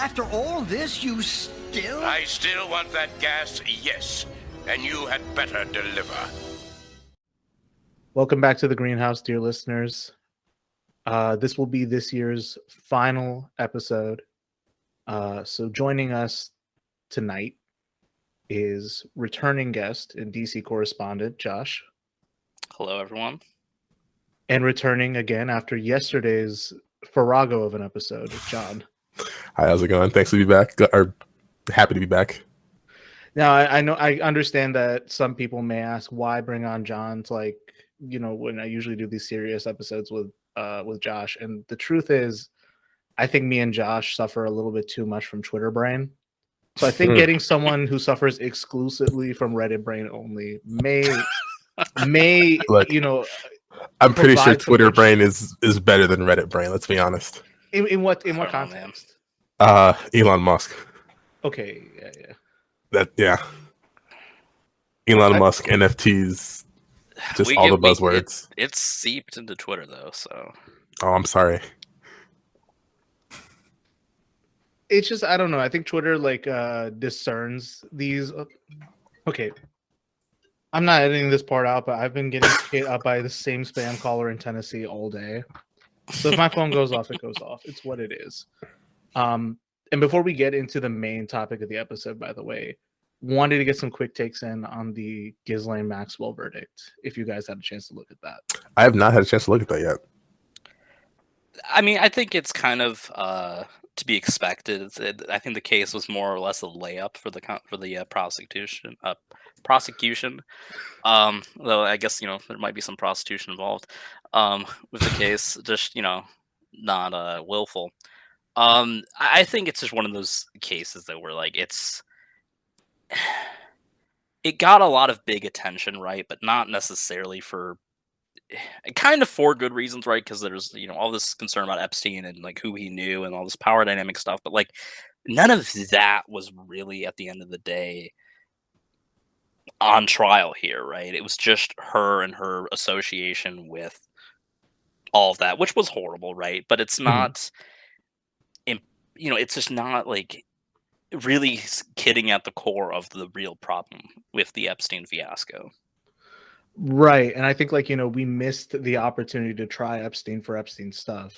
After all this, you still... I still want that gas, yes. And you had better deliver. Welcome back to the Greenhouse, dear listeners. This will be this year's final episode. So joining us tonight is returning guest and DC correspondent, Josh. Hello, everyone. And returning again after yesterday's farrago of an episode, John. Hi, how's it going? Thanks to be back. Or happy to be back. Now, I understand that some people may ask why bring on John to, like, you know, when I usually do these serious episodes with Josh. And the truth is, I think me and Josh suffer a little bit too much from Twitter brain. So I think getting someone who suffers exclusively from Reddit brain only may Look, you know, I'm pretty sure provide Twitter some- brain is better than Reddit brain. Let's be honest. in what know, context? Elon Musk. Okay, yeah. Elon Musk, NFTs, just all the buzzwords. It's seeped into Twitter though, so. Oh, I'm sorry. It's just, I don't know. I think Twitter discerns these. Okay, I'm not editing this part out, but I've been getting hit up by the same spam caller in Tennessee all day. So if my phone goes off, it goes off. It's what it is. And before we get into the main topic of the episode, by the way, wanted to get some quick takes in on the Ghislaine Maxwell verdict. If you guys had a chance to look at that, I have not had a chance to look at that yet. I mean, I think it's kind of to be expected. I think the case was more or less a layup for the prosecution. Though I guess there might be some prostitution involved with the case. Just not willful. I think it's just one of those cases that were like it got a lot of big attention, right? But not necessarily for kind of for good reasons, right? Because there's all this concern about Epstein and like who he knew and all this power dynamic stuff, but like none of that was really at the end of the day on trial here, right? It was just her and her association with all of that, which was horrible, right? But it's not, it's just not like really getting at the core of the real problem with the Epstein fiasco. right? And I think we missed the opportunity to try Epstein for Epstein stuff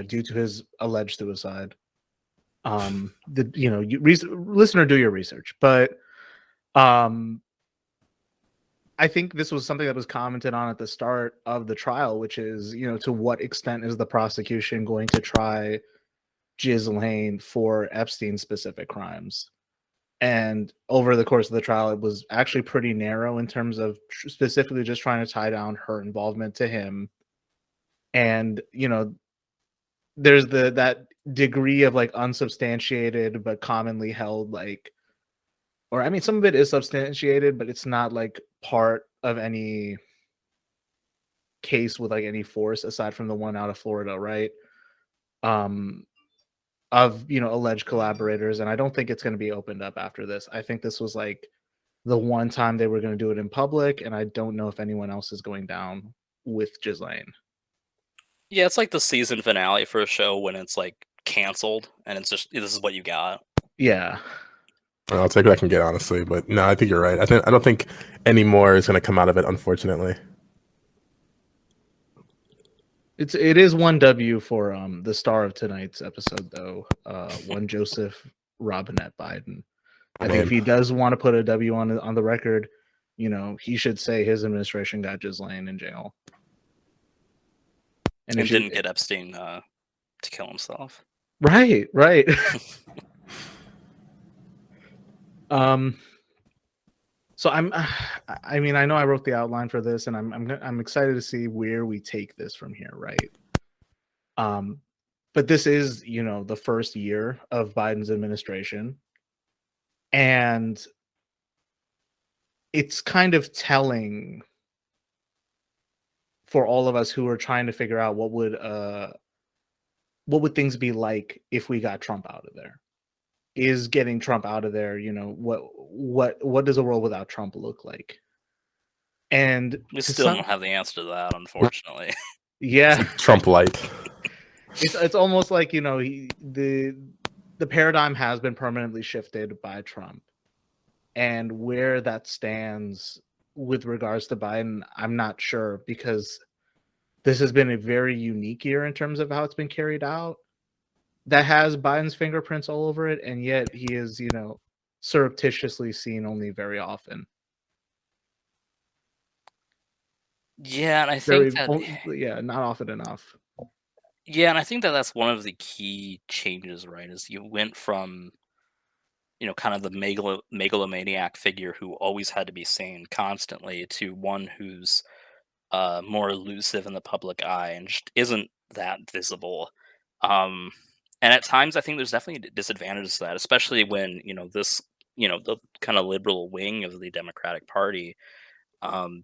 due to his alleged suicide. Listener, do your research, but I think this was something that was commented on at the start of the trial, which is, to what extent is the prosecution going to try Ghislaine for Epstein specific crimes? And over the course of the trial, it was actually pretty narrow in terms of specifically just trying to tie down her involvement to him. And, there's that degree of like unsubstantiated but commonly held some of it is substantiated, but it's not like part of any case with like any force aside from the one out of Florida, right? Of alleged collaborators, and I don't think it's going to be opened up after this. I think this was like the one time they were going to do it in public, and I don't know if anyone else is going down with Ghislaine. Yeah, it's like the season finale for a show when it's like canceled and it's just this is what you got. Yeah. I'll take what I can get, honestly, but no, I think you're right. I don't think any more is going to come out of it, unfortunately. It is one W for the star of tonight's episode, though. One Joseph Robinette Biden. I think if he does want to put a W on the record, he should say his administration got Ghislaine in jail. And didn't get Epstein to kill himself. Right. So I know I wrote the outline for this, and I'm excited to see where we take this from here, right? But this is, the first year of Biden's administration, and it's kind of telling for all of us who are trying to figure out what would things be like if we got Trump out of there. Is getting Trump out of there, what does a world without Trump look like? And we still don't have the answer to that, unfortunately. Yeah, Trump light. It's almost like the the paradigm has been permanently shifted by Trump, and where that stands with regards to Biden, I'm not sure, because this has been a very unique year in terms of how it's been carried out. That has Biden's fingerprints all over it, and yet he is, surreptitiously seen only very often. Yeah, and I think that Not often enough. yeah, and I think that that's one of the key changes, right? Is you went from kind of the megalomaniac figure who always had to be seen constantly to one who's more elusive in the public eye and just isn't that visible. Um, and at times, I think there's definitely disadvantages to that, especially when the kind of liberal wing of the Democratic Party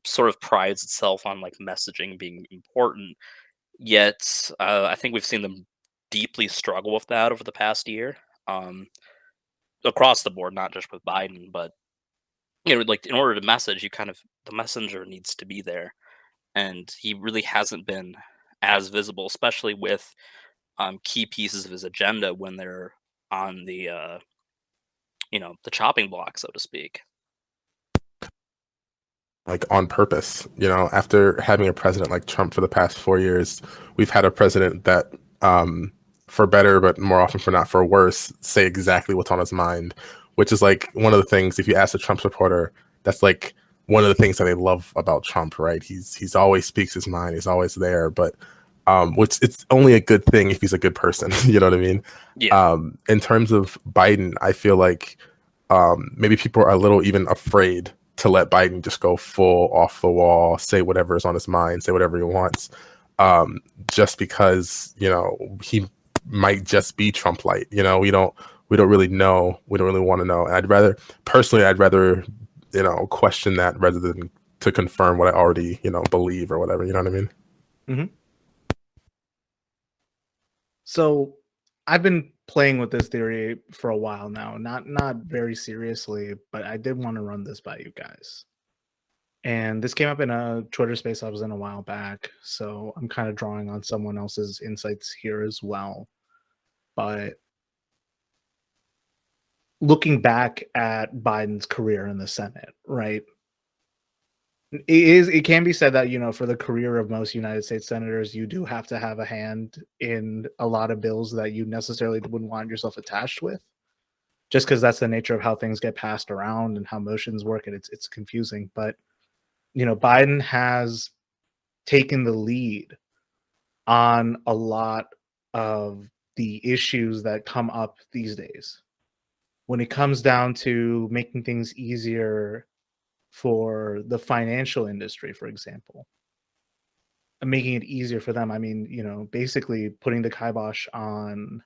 sort of prides itself on like messaging being important. Yet, I think we've seen them deeply struggle with that over the past year, across the board, not just with Biden, but like in order to message, the messenger needs to be there, and he really hasn't been as visible, especially with key pieces of his agenda when they're on the chopping block, so to speak. Like on purpose. After having a president like Trump for the past 4 years, we've had a president that, for better, but more often for not for worse, say exactly what's on his mind, which is like one of the things. If you ask a Trump supporter, that's like one of the things that they love about Trump, right? He's always speaks his mind. He's always there, but which it's only a good thing if he's a good person. You know what I mean? Yeah. In terms of Biden, I feel like maybe people are a little even afraid to let Biden just go full off the wall, say whatever is on his mind, say whatever he wants, just because he might just be Trump light. We don't really know. We don't really want to know. And I'd rather question that rather than to confirm what I already believe or whatever. You know what I mean? Mm-hmm. So I've been playing with this theory for a while now, not very seriously, but I did want to run this by you guys. And this came up in a Twitter space I was in a while back, so I'm kind of drawing on someone else's insights here as well. But looking back at Biden's career in the Senate, right? It can be said that, for the career of most United States senators, you do have to have a hand in a lot of bills that you necessarily wouldn't want yourself attached with, just because that's the nature of how things get passed around and how motions work, and it's confusing. But Biden has taken the lead on a lot of the issues that come up these days when it comes down to making things easier for the financial industry, for example, and making it easier for them. I mean, basically putting the kibosh on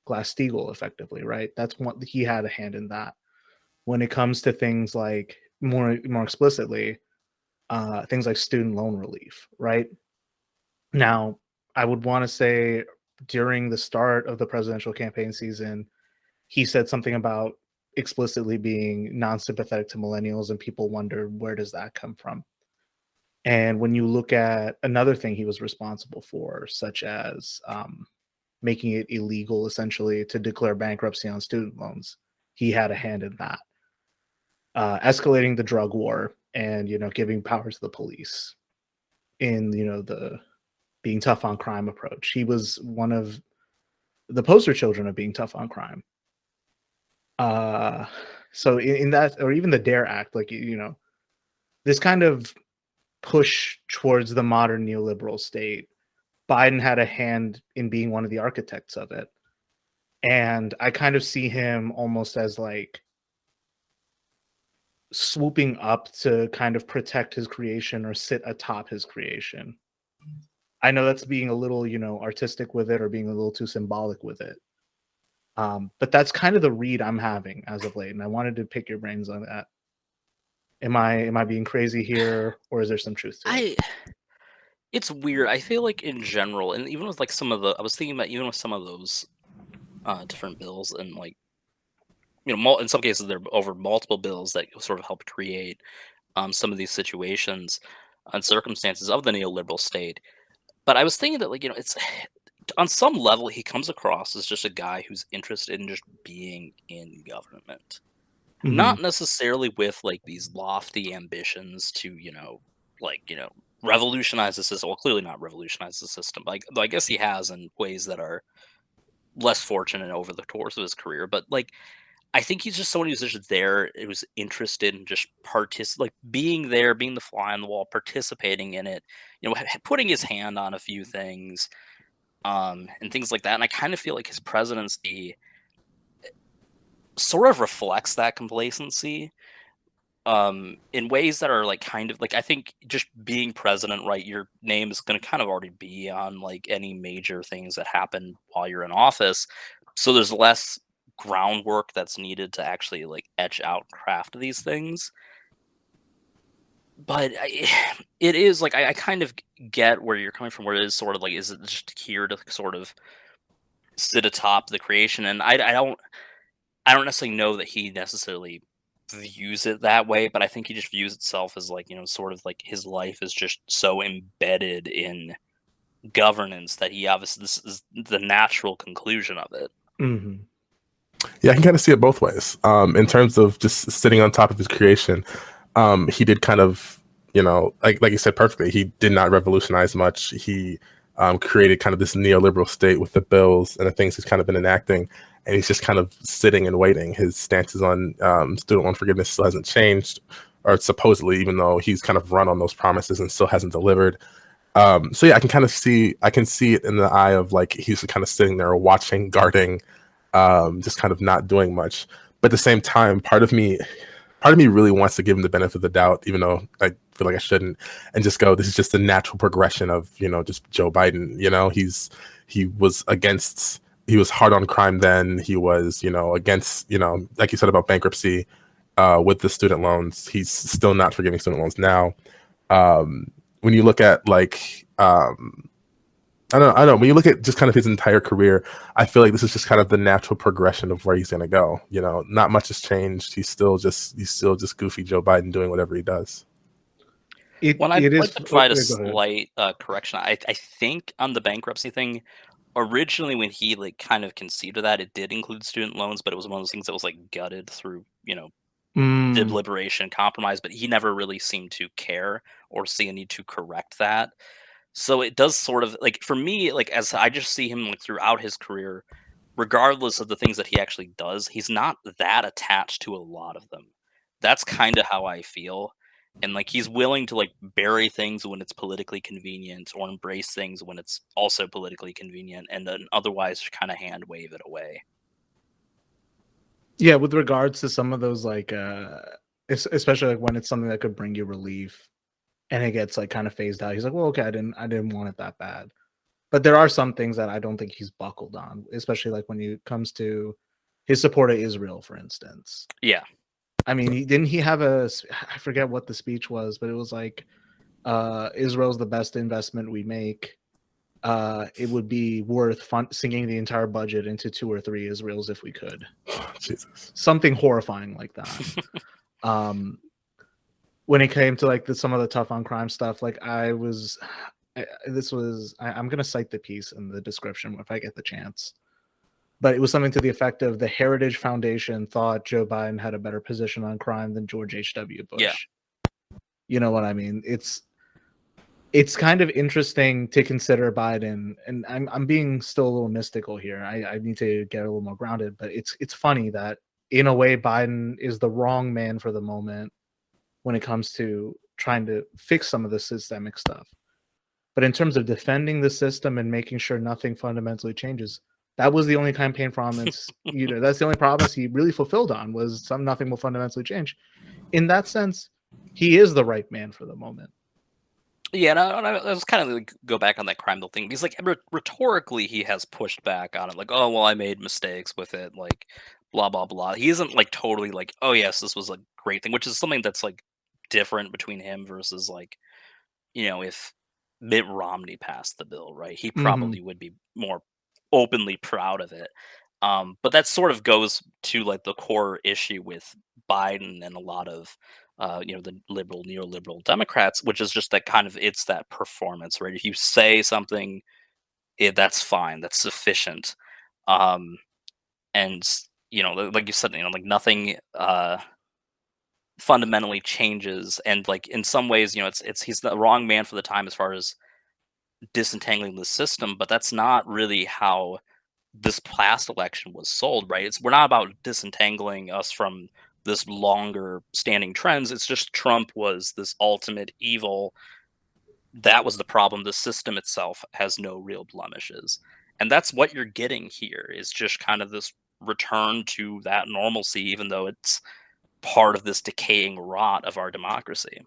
Glass-Steagall effectively, right? That's what he had a hand in that. When it comes to things like more explicitly, things like student loan relief, right? Now, I would want to say during the start of the presidential campaign season, he said something about explicitly being non-sympathetic to millennials, and people wonder, where does that come from? And when you look at another thing he was responsible for, such as making it illegal essentially to declare bankruptcy on student loans, he had a hand in that. Escalating the drug war and giving power to the police in the being tough on crime approach. He was one of the poster children of being tough on crime. So in that, or even the Dare Act, like this kind of push towards the modern neoliberal state, Biden had a hand in being one of the architects of it. And I kind of see him almost as like swooping up to kind of protect his creation or sit atop his creation. I know that's being a little, artistic with it or being a little too symbolic with it. But that's kind of the read I'm having as of late. And I wanted to pick your brains on that. Am I being crazy here, or is there some truth to it? It's weird. I feel like in general, and even with like I was thinking about even with some of those different bills, and like in some cases they're over multiple bills that sort of help create some of these situations and circumstances of the neoliberal state. But I was thinking that it's on some level, he comes across as just a guy who's interested in just being in government. Not necessarily with like these lofty ambitions to, revolutionize the system. Well, clearly not revolutionize the system. Like, though I guess he has in ways that are less fortunate over the course of his career. But like, I think he's just someone who's just there, who's interested in just like being there, being the fly on the wall, participating in it. Putting his hand on a few things, and things like that. And I kind of feel like his presidency sort of reflects that complacency, in ways that are like kind of like, I think just being president, right? Your name is going to kind of already be on like any major things that happen while you're in office. So there's less groundwork that's needed to actually like etch out craft these things. But it is like, I kind of get where you're coming from, where it is sort of like, is it just here to sort of sit atop the creation? And I don't necessarily know that he necessarily views it that way, but I think he just views itself as like, sort of like his life is just so embedded in governance that he obviously, this is the natural conclusion of it. Yeah, I can kind of see it both ways. In terms of just sitting on top of his creation, he did kind of, like you said perfectly, he did not revolutionize much. He created kind of this neoliberal state with the bills and the things he's kind of been enacting. And he's just kind of sitting and waiting. His stances on student loan forgiveness still hasn't changed, or supposedly, even though he's kind of run on those promises and still hasn't delivered. So yeah, I can see it in the eye of like, he's kind of sitting there watching, guarding, just kind of not doing much. But at the same time, part of me really wants to give him the benefit of the doubt, even though I feel like I shouldn't, and just go, this is just a natural progression of, just Joe Biden. He was hard on crime then. He was, against, like you said about bankruptcy, with the student loans. He's still not forgiving student loans now. When you look at like, I don't know. When you look at just kind of his entire career, I feel like this is just kind of the natural progression of where he's going to go. Not much has changed. He's still just goofy Joe Biden doing whatever he does. I'd like to provide a slight correction. I think on the bankruptcy thing, originally when he like kind of conceived of that, it did include student loans, but it was one of those things that was like gutted through, deliberation and compromise, but he never really seemed to care or see a need to correct that. So it does sort of like, for me, like, as I just see him like throughout his career, regardless of the things that he actually does, he's not that attached to a lot of them. That's kind of how I feel. And like, he's willing to like bury things when it's politically convenient, or embrace things when it's also politically convenient, and then otherwise just kind of hand wave it away. Yeah, with regards to some of those, like, especially like when it's something that could bring you relief, and it gets like kind of phased out. He's like, well, okay, I didn't want it that bad. But there are some things that I don't think he's buckled on, especially like when it comes to his support of Israel, for instance. Yeah. I mean, he have I forget what the speech was, but it was like, Israel's the best investment we make. It would be worth sinking the entire budget into 2 or 3 Israels if we could. Jesus. Something horrifying like that. When it came to like some of the tough on crime stuff, like I'm going to cite the piece in the description if I get the chance. But it was something to the effect of, the Heritage Foundation thought Joe Biden had a better position on crime than George H.W. Bush. Yeah. You know what I mean? It's kind of interesting to consider Biden, and I'm being still a little mystical here. I need to get a little more grounded, but it's funny that in a way Biden is the wrong man for the moment when it comes to trying to fix some of the systemic stuff. But in terms of defending the system and making sure nothing fundamentally changes, that was the only campaign promise. That's the only promise he really fulfilled on, was nothing will fundamentally change. In that sense, he is the right man for the moment. Yeah, and I was kind of like, go back on that crime bill thing. He's like, rhetorically, he has pushed back on it, like, oh well, I made mistakes with it, like, blah blah blah. He isn't like totally like, oh yes, this was a great thing, which is something that's like different between him versus like, if Mitt Romney passed the bill, right? He probably would be more openly proud of it. But that sort of goes to like the core issue with Biden and a lot of the neoliberal Democrats, which is just that kind of, it's that performance, right? If you say something that's fine. That's sufficient. Um, and like you said, like nothing fundamentally changes. And like in some ways, it's he's the wrong man for the time as far as disentangling the system. But that's not really how this past election was sold, right? We're not about disentangling us from this longer standing trends. It's just Trump was this ultimate evil. That was the problem. The system itself has no real blemishes. And that's what you're getting here is just kind of this return to that normalcy, even though it's part of this decaying rot of our democracy.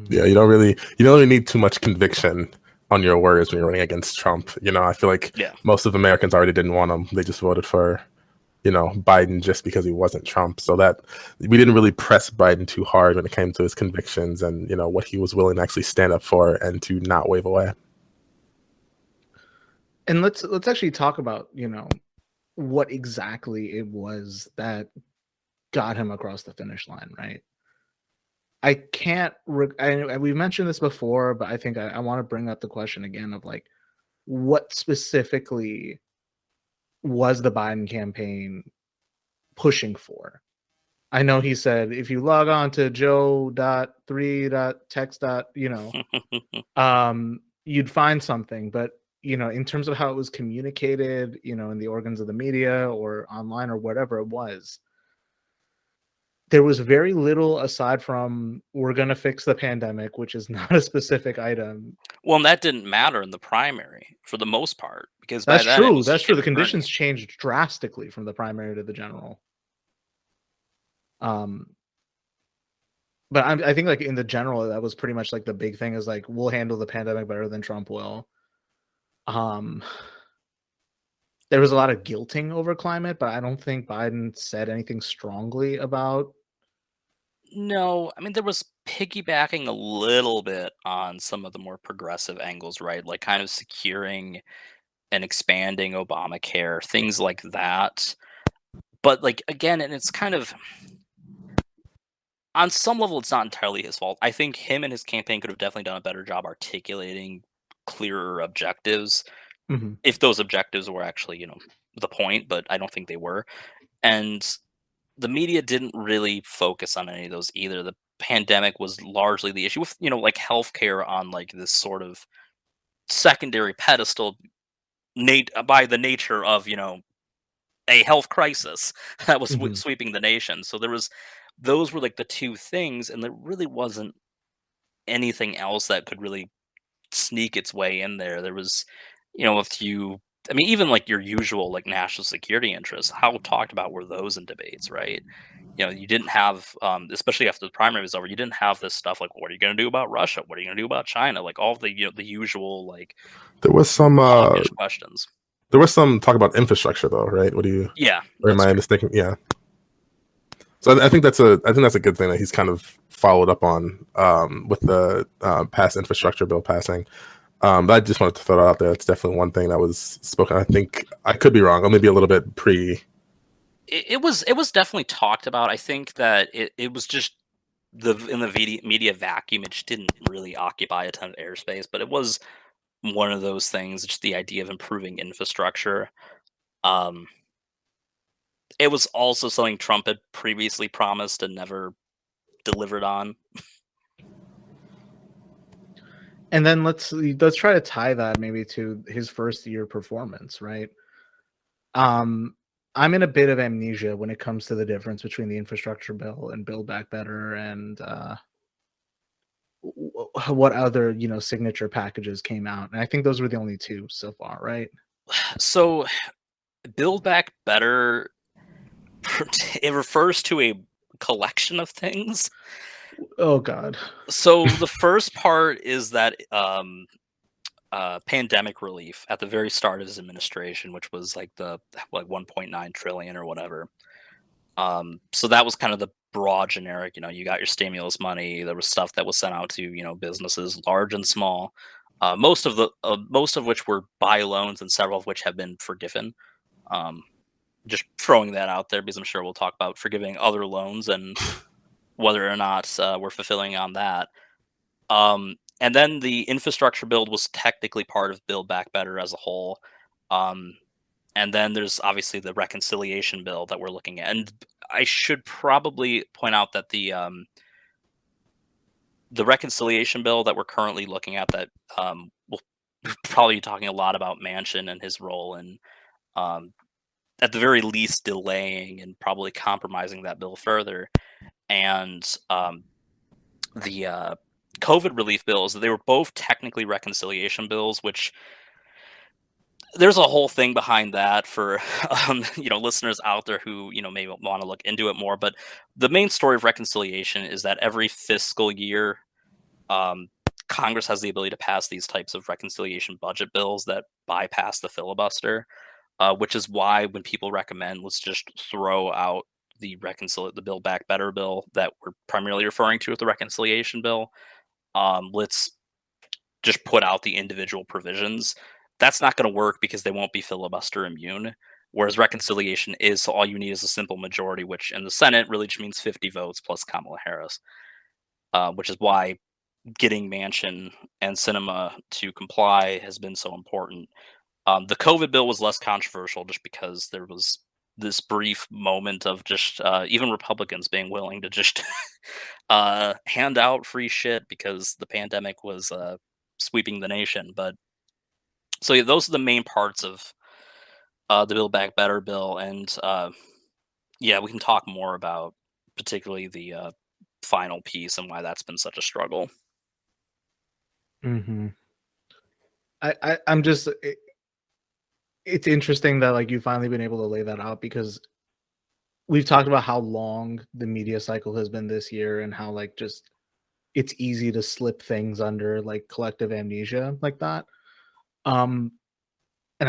Yeah, you don't really need too much conviction on your words when you're running against Trump. I feel like most of Americans already didn't want him. They just voted for, Biden just because he wasn't Trump. So that we didn't really press Biden too hard when it came to his convictions and, what he was willing to actually stand up for and to not wave away. And let's actually talk about, what exactly it was that got him across the finish line, right? I can't. We mentioned this before, but I think I want to bring up the question again of like, what specifically was the Biden campaign pushing for? I know he said if you log on to joe.3.text. You'd find something, but in terms of how it was communicated, in the organs of the media or online or whatever it was, there was very little aside from we're going to fix the pandemic, which is not a specific item. Well, and that didn't matter in the primary for the most part, because by That's then it true. was That's true. The Bernie. conditions changed drastically from the primary to the general. But I think like in the general, that was pretty much like the big thing is like, we'll handle the pandemic better than Trump will. There was a lot of guilting over climate, but I don't think Biden said anything strongly about. No, I mean, there was piggybacking a little bit on some of the more progressive angles, right? Like kind of securing and expanding Obamacare, things like that. But like again, and it's kind of on some level, it's not entirely his fault. I think him and his campaign could have definitely done a better job articulating clearer objectives Mhm. if those objectives were actually, the point, but I don't think they were. And the media didn't really focus on any of those either. The pandemic was largely the issue with, like healthcare on like this sort of secondary pedestal by the nature of, a health crisis that was Mhm. sweeping the nation. So those were like the two things, and there really wasn't anything else that could really sneak its way in there. There was, if you, I mean, even like your usual like national security interests, how talked about were those in debates, right? You didn't have, especially after the primary was over, you didn't have this stuff like, what are you going to do about Russia? What are you going to do about China? Like all the, the usual like There was some hawkish questions. there was some talk about infrastructure though, right? Yeah. Or am I mistaken? Yeah. So I think that's a good thing that he's kind of followed up on with the past infrastructure bill passing. But I just wanted to throw that out there. It's definitely one thing that was spoken. I think I could be wrong. Or maybe a little bit pre. It was definitely talked about. I think that it was just in the media vacuum, it just didn't really occupy a ton of airspace, but it was one of those things, just the idea of improving infrastructure. It was also something Trump had previously promised and never delivered on. And then let's try to tie that maybe to his first year performance, right? I'm in a bit of amnesia when it comes to the difference between the infrastructure bill and Build Back Better and what other signature packages came out. And I think those were the only two so far, right? So Build Back Better, it refers to a collection of things. Oh God. So the first part is that pandemic relief at the very start of his administration, which was like the 1.9 trillion or whatever. So that was kind of the broad generic, you got your stimulus money. There was stuff that was sent out to, businesses large and small, most of which were buy loans and several of which have been forgiven. Just throwing that out there because I'm sure we'll talk about forgiving other loans and whether or not we're fulfilling on that. And then the infrastructure bill was technically part of Build Back Better as a whole. And then there's obviously the reconciliation bill that we're looking at. And I should probably point out that the reconciliation bill that we're currently looking at, that we'll probably be talking a lot about Manchin and his role in, at the very least, delaying and probably compromising that bill further. And the COVID relief bills, they were both technically reconciliation bills, which there's a whole thing behind that for listeners out there who may want to look into it more. But the main story of reconciliation is that every fiscal year, Congress has the ability to pass these types of reconciliation budget bills that bypass the filibuster, which is why when people recommend let's just throw out the Build Back Better bill that we're primarily referring to with the reconciliation bill, let's just put out the individual provisions. That's not going to work because they won't be filibuster immune. Whereas reconciliation is, so all you need is a simple majority, which in the Senate really just means 50 votes plus Kamala Harris, which is why getting Manchin and Sinema to comply has been so important. The COVID bill was less controversial just because there was this brief moment of just even Republicans being willing to just hand out free shit because the pandemic was sweeping the nation. But so yeah, those are the main parts of the Build Back Better bill, and yeah, we can talk more about particularly the final piece and why that's been such a struggle. Mm-hmm. I'm just. It's interesting that like you've finally been able to lay that out, because we've talked about how long the media cycle has been this year and how like just it's easy to slip things under like collective amnesia like that. And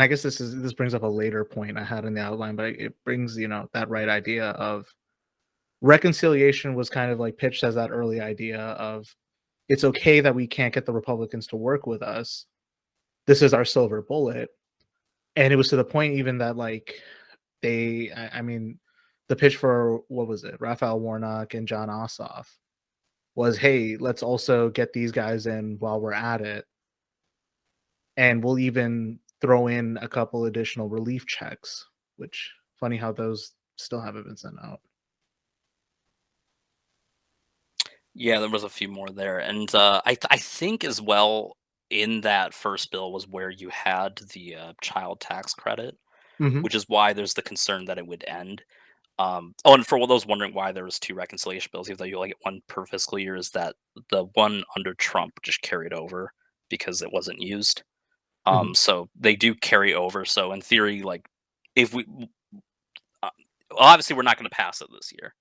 I guess this brings up a later point I had in the outline, but it brings that right idea of reconciliation was kind of like pitched as that early idea of it's okay that we can't get the Republicans to work with us. This is our silver bullet. And it was to the point even that like I mean, the pitch for what was it, Raphael Warnock and John Ossoff was, hey, let's also get these guys in while we're at it, and we'll even throw in a couple additional relief checks. Which funny how those still haven't been sent out. Yeah, there was a few more there, and I think as well in that first bill was where you had the child tax credit, Mm-hmm. which is why there's the concern that it would end. Oh, and for those wondering why there was two reconciliation bills, even though you only get one per fiscal year, is that the one under Trump just carried over because it wasn't used. Mhm. So they do carry over. So in theory, like if we, well, obviously we're not going to pass it this year.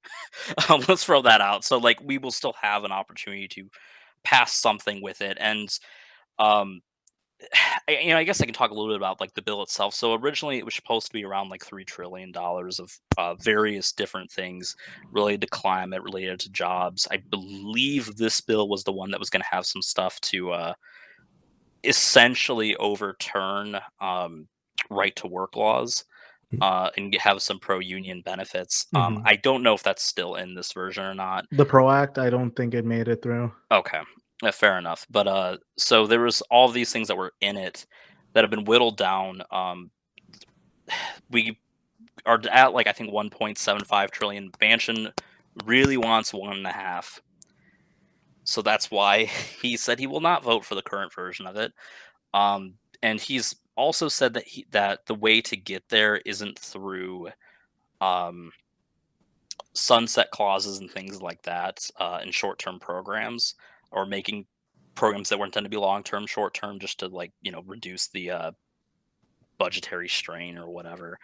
Let's throw that out. So like we will still have an opportunity to pass something with it, and um, I guess I can talk a little bit about like the bill itself. So originally it was supposed to be around like $3 trillion of various different things related to climate, related to jobs. I believe this bill was the one that was going to have some stuff to essentially overturn right to work laws and have some pro union benefits. Mhm. I don't know if that's still in this version or not. The PRO Act, I don't think it made it through. Okay, fair enough. But so there was all these things that were in it that have been whittled down. We are at like I think 1.75 trillion. Manchin really wants 1.5. So that's why he said he will not vote for the current version of it. And he's also said that that the way to get there isn't through um, sunset clauses and things like that in short-term programs, or making programs that were intended to be long-term short-term just to like reduce the budgetary strain or whatever.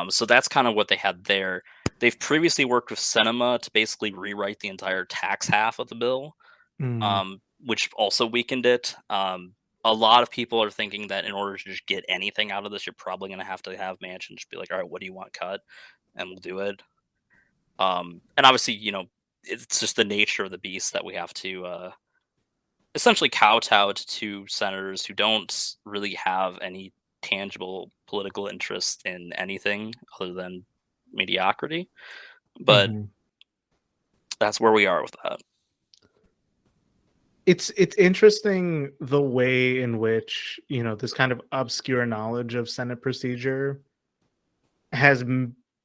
So that's kind of what they had there. They've previously worked with Cinema to basically rewrite the entire tax half of the bill, Mm. which also weakened it. A lot of people are thinking that in order to just get anything out of this, you're probably going to have Manchin just be like, all right, what do you want cut? And we'll do it. And obviously, it's just the nature of the beast that we have to essentially kowtow to two senators who don't really have any tangible political interest in anything other than mediocrity. But Mhm. that's where we are with that. It's interesting the way in which, this kind of obscure knowledge of Senate procedure has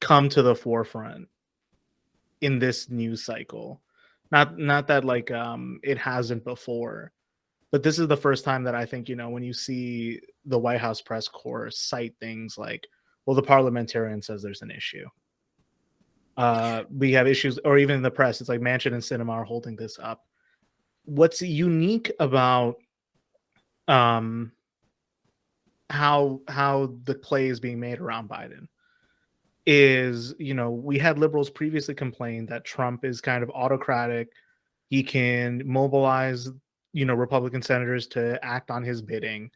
come to the forefront in this news cycle. Not that like it hasn't before, but this is the first time that I think, when you see the White House press corps cite things like, well, the parliamentarian says there's an issue. We have issues, or even in the press, it's like Manchin and Sinema are holding this up. What's unique about how the play is being made around Biden is, we had liberals previously complain that Trump is kind of autocratic. He can mobilize, Republican senators to act on his bidding.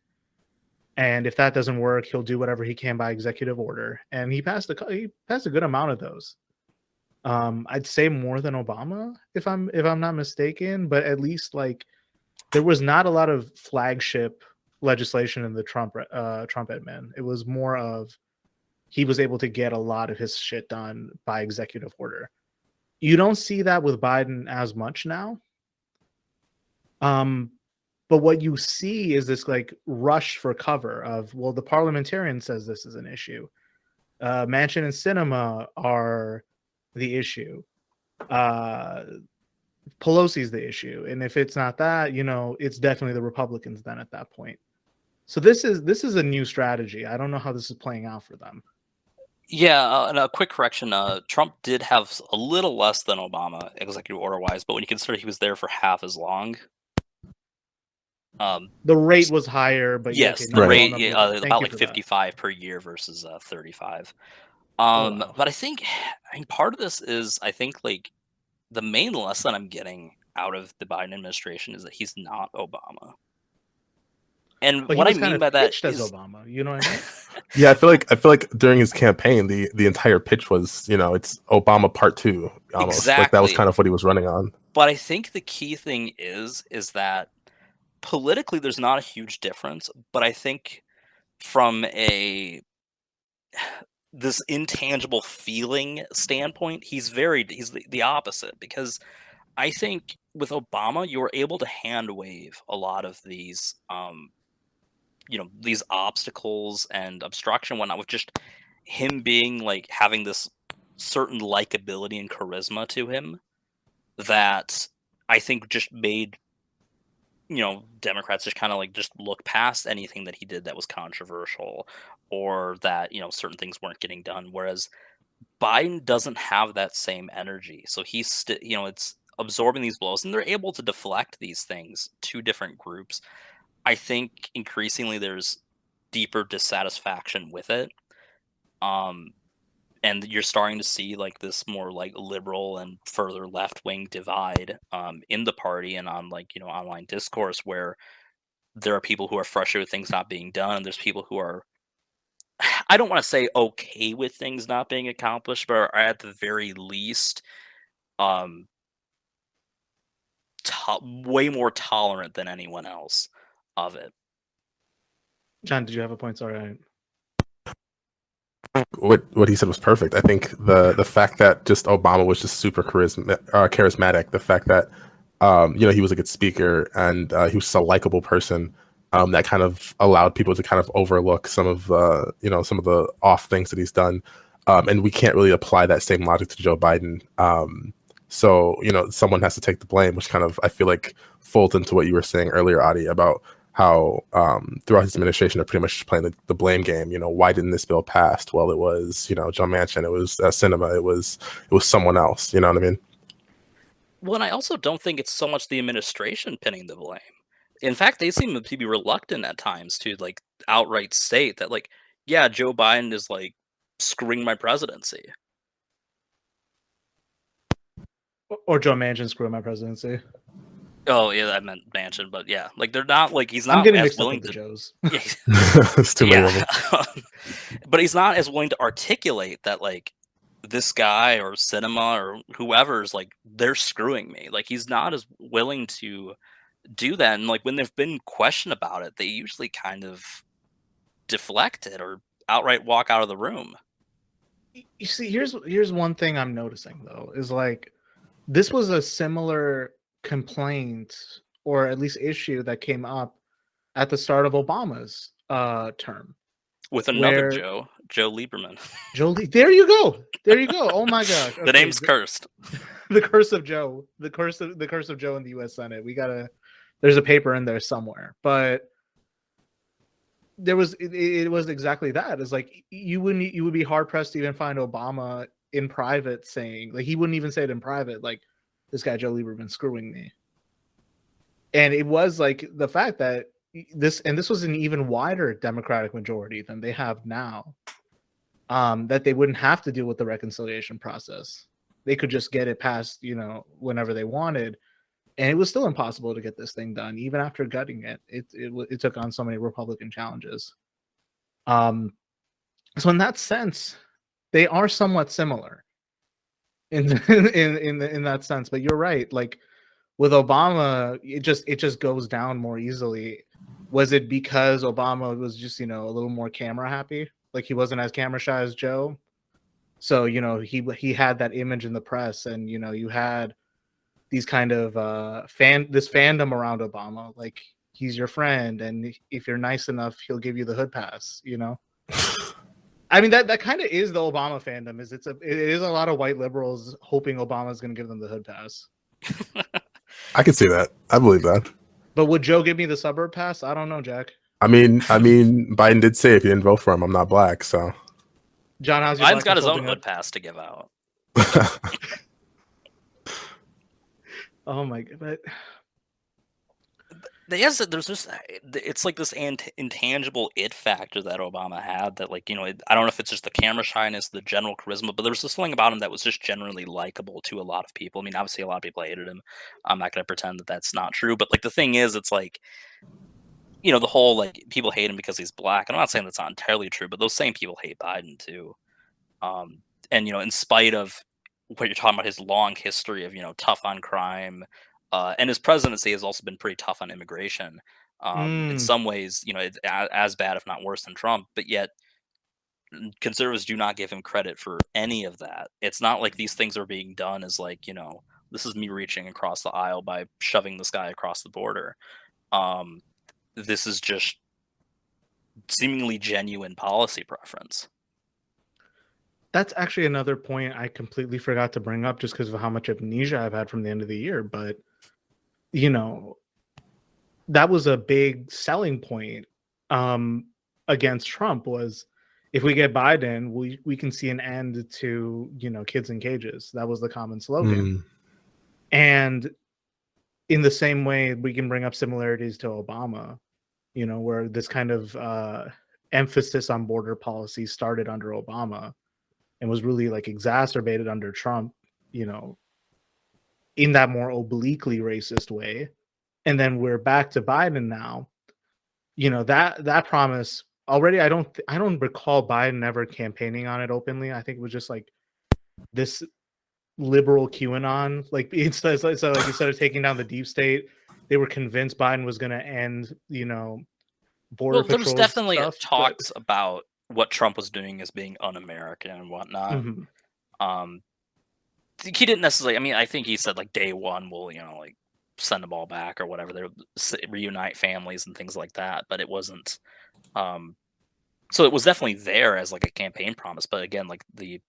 And if that doesn't work, he'll do whatever he can by executive order. And he passed a good amount of those. I'd say more than Obama, if I'm not mistaken, but at least like there was not a lot of flagship legislation in the Trump admin. It was more of he was able to get a lot of his shit done by executive order. You don't see that with Biden as much now. But what you see is this like rush for cover of, well, the parliamentarian says this is an issue. Manchin and Sinema are the issue. Pelosi's the issue. And if it's not that, it's definitely the Republicans then at that point. So this is a new strategy. I don't know how this is playing out for them. Yeah, and a quick correction. Trump did have a little less than Obama executive order-wise, but when you consider he was there for half as long. The rate was higher, but yes, okay, the rate about like 55 per year versus 35. Wow. But I think part of this is I think like the main lesson I'm getting out of the Biden administration is that he's not Obama. And but what I kind mean of by that pitched is as Obama. You know what I mean? Yeah, I feel like during his campaign, the entire pitch was, it's Obama Part 2 almost. Exactly. Like that was kind of what he was running on. But I think the key thing is that politically there's not a huge difference, but I think from this intangible feeling standpoint, he's the opposite, because I think with Obama you were able to hand wave a lot of these these obstacles and obstruction and whatnot with just him being like having this certain likability and charisma to him that I think just made Democrats just kind of like just look past anything that he did that was controversial or that certain things weren't getting done, whereas Biden doesn't have that same energy. So he's it's absorbing these blows and they're able to deflect these things to different groups. I think increasingly there's deeper dissatisfaction with it. And you're starting to see like this more like liberal and further left wing divide in the party and on like online discourse, where there are people who are frustrated with things not being done. There's people who are, I don't want to say okay with things not being accomplished, but are at the very least way more tolerant than anyone else of it. John, did you have a point? Sorry. What he said was perfect. I think the fact that just Obama was just super charismatic, the fact that he was a good speaker and he was a likable person, that kind of allowed people to kind of overlook some of some of the off things that he's done, and we can't really apply that same logic to Joe Biden. So someone has to take the blame, which kind of I feel like folds into what you were saying earlier, Adi, about how throughout his administration they're pretty much just playing the blame game. Why didn't this bill pass? Well, it was John Manchin, it was Sinema, it was someone else. You know what I mean? Well, and I also don't think it's so much the administration pinning the blame. In fact, they seem to be reluctant at times to like outright state that like, yeah, Joe Biden is like screwing my presidency. Or Joe Manchin screwing my presidency. Oh yeah, I meant Manchin, but yeah, like they're not like he's not. I'm getting as mixed willing up with to. the Joes. It's too many of them. But he's not as willing to articulate that like this guy or Sinema or whoever's like they're screwing me. Like he's not as willing to do that, and like when they've been questioned about it, they usually kind of deflect it or outright walk out of the room. You see, here's one thing I'm noticing though, is like this was a similar complaint or at least issue that came up at the start of Obama's term. With another Where Joe Lieberman. Jolie, there you go. Oh my gosh. The name's cursed. The curse of Joe. The curse of Joe in the US Senate. There's a paper in there somewhere. But it was exactly that. It's like you would be hard pressed to even find Obama in private saying, like, he wouldn't even say it in private, like, this guy Joe Lieberman screwing me. And it was like the fact that this was an even wider Democratic majority than they have now. That they wouldn't have to deal with the reconciliation process. They could just get it passed, whenever they wanted. And it was still impossible to get this thing done, even after gutting it. It took on so many Republican challenges. So in that sense, they are somewhat similar in that sense. But you're right. Like with Obama, it just goes down more easily. Was it because Obama was just, a little more camera happy? Like he wasn't as camera shy as Joe. So, he had that image in the press, and, you had these kind of this fandom around Obama, like he's your friend, and if you're nice enough, he'll give you the hood pass, I mean, that kind of is the Obama fandom. It is a lot of white liberals hoping Obama's going to give them the hood pass. I can see that. I believe that. But would Joe give me the suburb pass? I don't know, Jack. I mean, Biden did say if you didn't vote for him, I'm not black. So, John, how's your Biden's got his own holding up? hood pass to give out. Oh my god! But there's just, it's like this intangible it factor that Obama had that, like, I don't know if it's just the camera shyness, the general charisma, but there was this something about him that was just generally likable to a lot of people. I mean, obviously a lot of people hated him. I'm not going to pretend that that's not true, but like the thing is, it's like, the whole, like, people hate him because he's black. And I'm not saying that's not entirely true, but those same people hate Biden too. And in spite of what you're talking about, his long history of, tough on crime, and his presidency has also been pretty tough on immigration. In some ways, it's as bad, if not worse, than Trump. But yet, conservatives do not give him credit for any of that. It's not like these things are being done as like, this is me reaching across the aisle by shoving this guy across the border. This is just seemingly genuine policy preference. that's actually another point I completely forgot to bring up just because of how much amnesia I've had from the end of the year. But, that was a big selling point against Trump, was if we get Biden, we can see an end to, kids in cages. That was the common slogan. And in the same way, we can bring up similarities to Obama, where this kind of emphasis on border policy started under Obama and was really like exacerbated under Trump, in that more obliquely racist way. And then we're back to Biden now. That promise already, I don't recall Biden ever campaigning on it openly. I think it was just like this liberal QAnon, like instead of taking down the deep state, they were convinced Biden was going to end, border patrol. There's definitely stuff, talks about what Trump was doing as being un-American and whatnot. He didn't necessarily. I mean, I think he said like day one we'll like send them all back or whatever. They'll reunite families and things like that. But it wasn't. So it was definitely there as like a campaign promise. But again, like the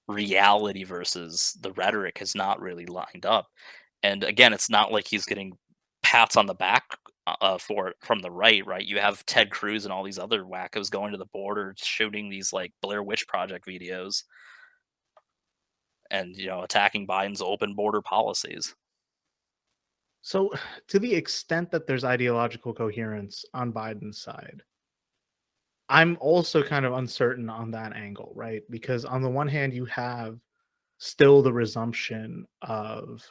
reality versus the rhetoric has not really lined up. And again, it's not like he's getting pats on the back for it from the right. You have Ted Cruz and all these other wackos going to the border, shooting these like Blair Witch Project videos, and attacking Biden's open border policies. So, to the extent that there's ideological coherence on Biden's side, I'm also kind of uncertain on that angle, right? Because on the one hand, you have still the resumption of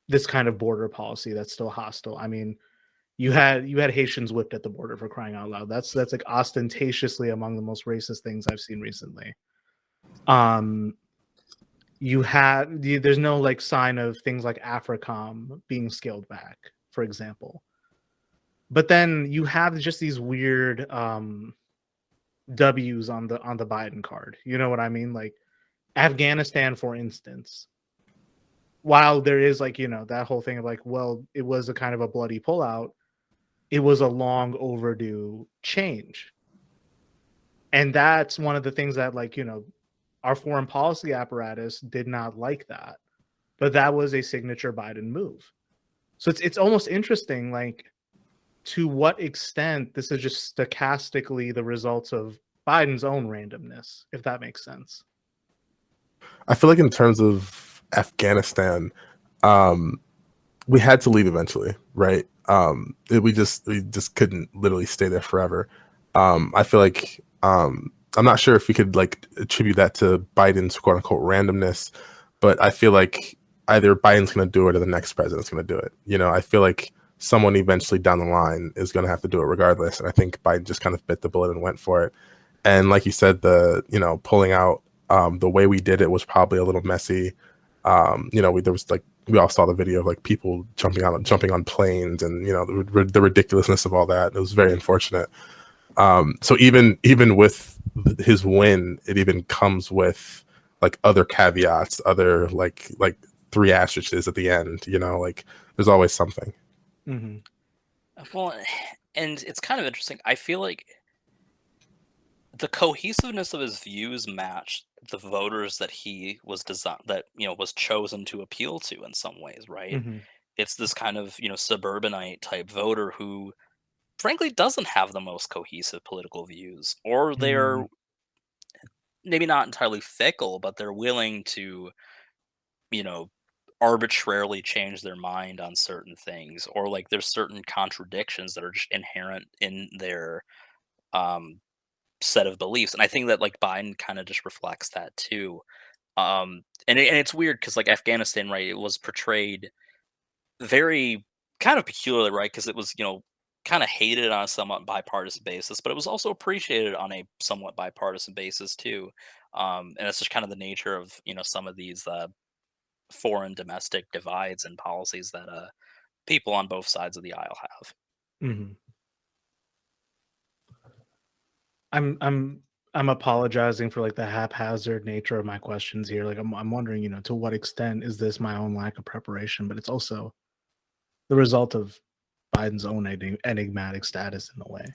this kind of border policy that's still hostile. I mean, you had Haitians whipped at the border, for crying out loud. That's like ostentatiously among the most racist things I've seen recently. There's no like sign of things like AFRICOM being scaled back, for example. But then you have just these weird W's on the Biden card. You know what I mean? Like Afghanistan, for instance, while there is like, that whole thing of like, well, it was a kind of a bloody pullout, it was a long overdue change. And that's one of the things that, like, our foreign policy apparatus did not like that. But that was a signature Biden move. So it's almost interesting, like, to what extent this is just stochastically the results of Biden's own randomness, if that makes sense. I feel like in terms of Afghanistan, we had to leave eventually, right? We just couldn't literally stay there forever. I feel like I'm not sure if we could like attribute that to Biden's quote unquote randomness, but I feel like either Biden's going to do it or the next president's going to do it. I feel like someone eventually down the line is going to have to do it regardless. And I think Biden just kind of bit the bullet and went for it. And like you said, pulling out the way we did it was probably a little messy. There was like, we all saw the video of like people jumping on planes and, the ridiculousness of all that. It was very unfortunate. So even with his win, it even comes with like other caveats, other like 3 asterisks at the end, like there's always something. Mm-hmm. Well, and it's kind of interesting. I feel like the cohesiveness of his views matched the voters that he was was chosen to appeal to in some ways, right? Mm-hmm. It's this kind of, suburbanite type voter who frankly doesn't have the most cohesive political views, or they're maybe not entirely fickle, but they're willing to, arbitrarily change their mind on certain things, or like there's certain contradictions that are just inherent in their set of beliefs. And I think that like Biden kind of just reflects that too. And it's weird because like Afghanistan, right, it was portrayed very kind of peculiarly, right, because it was, kind of hated on a somewhat bipartisan basis, but it was also appreciated on a somewhat bipartisan basis too. And it's just kind of the nature of, some of these foreign domestic divides and policies that people on both sides of the aisle have. Mm-hmm. I'm apologizing for like the haphazard nature of my questions here. Like I'm wondering, to what extent is this my own lack of preparation, but it's also the result of Biden's own enigmatic status in a way.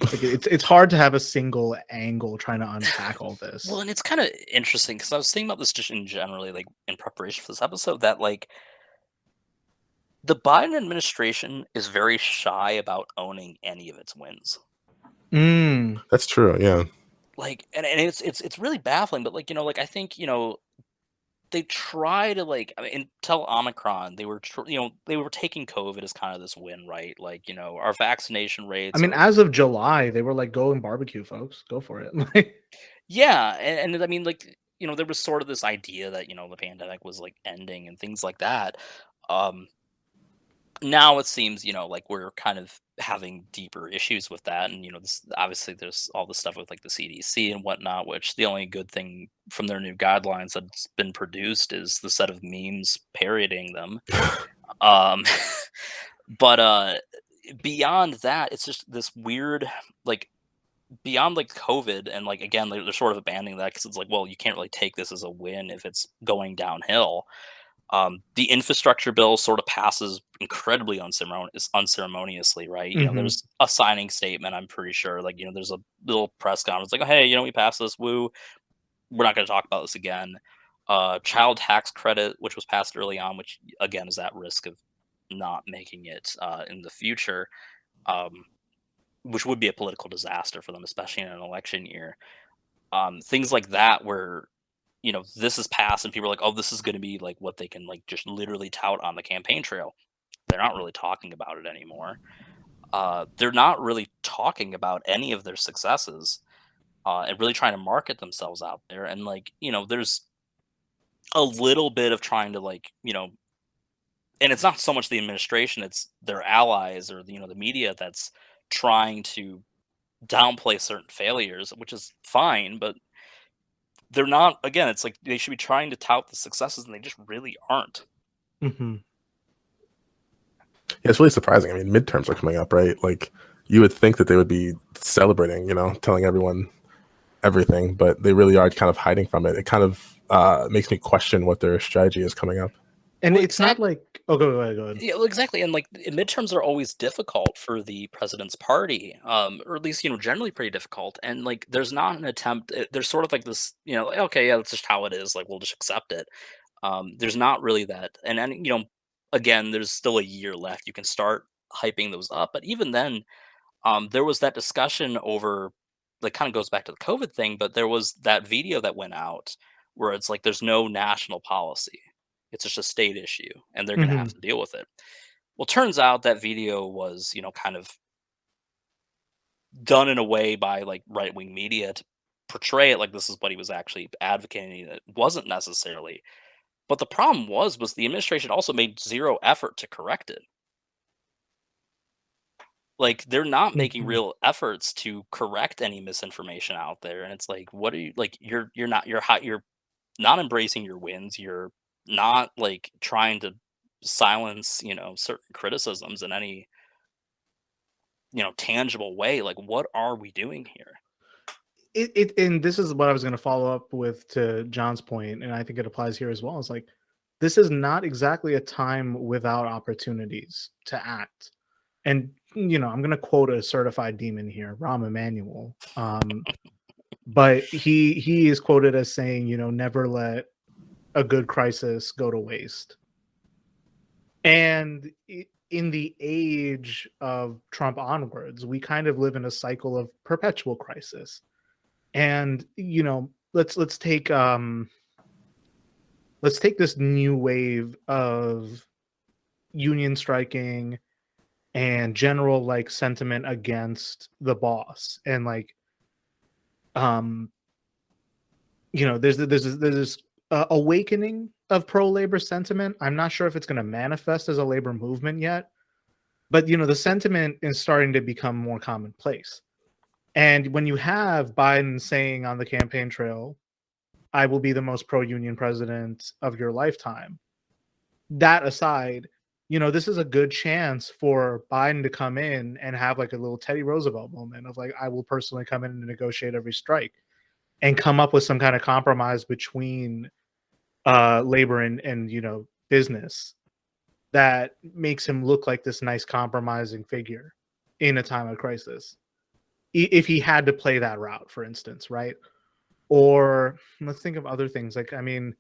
Like it's hard to have a single angle trying to unpack all this. Well, and it's kind of interesting because I was thinking about this just in generally, like in preparation for this episode, that like the Biden administration is very shy about owning any of its wins. That's true. Yeah. Like, and it's really baffling, but like, like I think, they try to like, I mean, until Omicron, they were, they were taking COVID as kind of this win, right? Like, our vaccination rates. I mean, as of July, they were like, go and barbecue, folks. Go for it. Yeah. And I mean, like, there was sort of this idea that, the pandemic was like ending and things like that. Now it seems, like we're kind of having deeper issues with that. And, obviously there's all the stuff with like the CDC and whatnot, which the only good thing from their new guidelines that's been produced is the set of memes parodying them. But beyond that, it's just this weird, like, beyond like COVID and like, again, they're sort of abandoning that because it's like, well, you can't really take this as a win if it's going downhill. The infrastructure bill sort of passes incredibly unceremoniously, right? There's a signing statement, I'm pretty sure. Like, there's a little press conference like, oh, hey, we passed this, woo. We're not going to talk about this again. Child tax credit, which was passed early on, which again is at risk of not making it in the future, which would be a political disaster for them, especially in an election year. Things like that where this is passed and people are like, oh, this is going to be like what they can like just literally tout on the campaign trail. They're not really talking about it anymore. They're not really talking about any of their successes and really trying to market themselves out there. And like, there's a little bit of trying to like, and it's not so much the administration, it's their allies or, the media that's trying to downplay certain failures, which is fine, but they're not, again, it's like they should be trying to tout the successes and they just really aren't. Mm-hmm. Yeah, it's really surprising. I mean, midterms are coming up, right? Like you would think that they would be celebrating, telling everyone everything, but they really are kind of hiding from it. It kind of makes me question what their strategy is coming up. And Well, it's not like go ahead. Yeah, well, exactly, and like midterms are always difficult for the president's party, or at least generally pretty difficult. And like, there's not an attempt. There's sort of like this, like, okay, yeah, that's just how it is. Like, we'll just accept it. There's not really that, and then again, there's still a year left. You can start hyping those up, but even then, there was that discussion over, like, kind of goes back to the COVID thing, but there was that video that went out where it's like there's no national policy. It's just a state issue, and they're going to have Mhm. to deal with it. Well, turns out that video was, kind of done in a way by like right wing media to portray it like this is what he was actually advocating. It wasn't necessarily. But the problem was the administration also made zero effort to correct it. Like, they're not making Mhm. real efforts to correct any misinformation out there, and it's like, what are you like? You're not embracing your wins. You're not like trying to silence certain criticisms in any tangible way. Like, what are we doing here? It and this is what I was going to follow up with to John's point, and I think it applies here as well. It's like this is not exactly a time without opportunities to act. And I'm going to quote a certified demon here, Rahm Emanuel. But he is quoted as saying, never let a good crisis go to waste. And in the age of Trump onwards, we kind of live in a cycle of perpetual crisis. And let's take this new wave of union striking and general like sentiment against the boss, and like there's this awakening of pro labor sentiment. I'm not sure if it's going to manifest as a labor movement yet, but the sentiment is starting to become more commonplace. And when you have Biden saying on the campaign trail, I will be the most pro-union president of your lifetime, that aside, this is a good chance for Biden to come in and have like a little Teddy Roosevelt moment of like, I will personally come in and negotiate every strike and come up with some kind of compromise between labor and business that makes him look like this nice compromising figure in a time of crisis. If he had to play that route, for instance, right? Or let's think of other things. Like, I mean,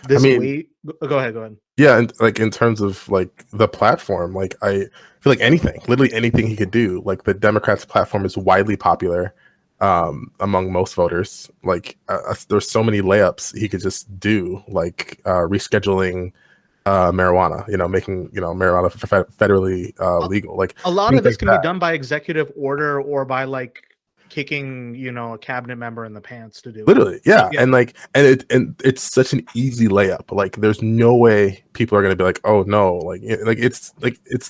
I mean, go ahead. yeah, and like in terms of like the platform, like I feel like literally anything he could do. Like the Democrats' platform is widely popular among most voters. Like there's so many layups he could just do, like rescheduling marijuana, making marijuana federally legal. Like A lot things of this like can be that. done by executive order or by like kicking a cabinet member in the pants to do Literally, yeah. Yeah. And like, and it's such an easy layup. Like, there's no way people are gonna be like, oh no, it's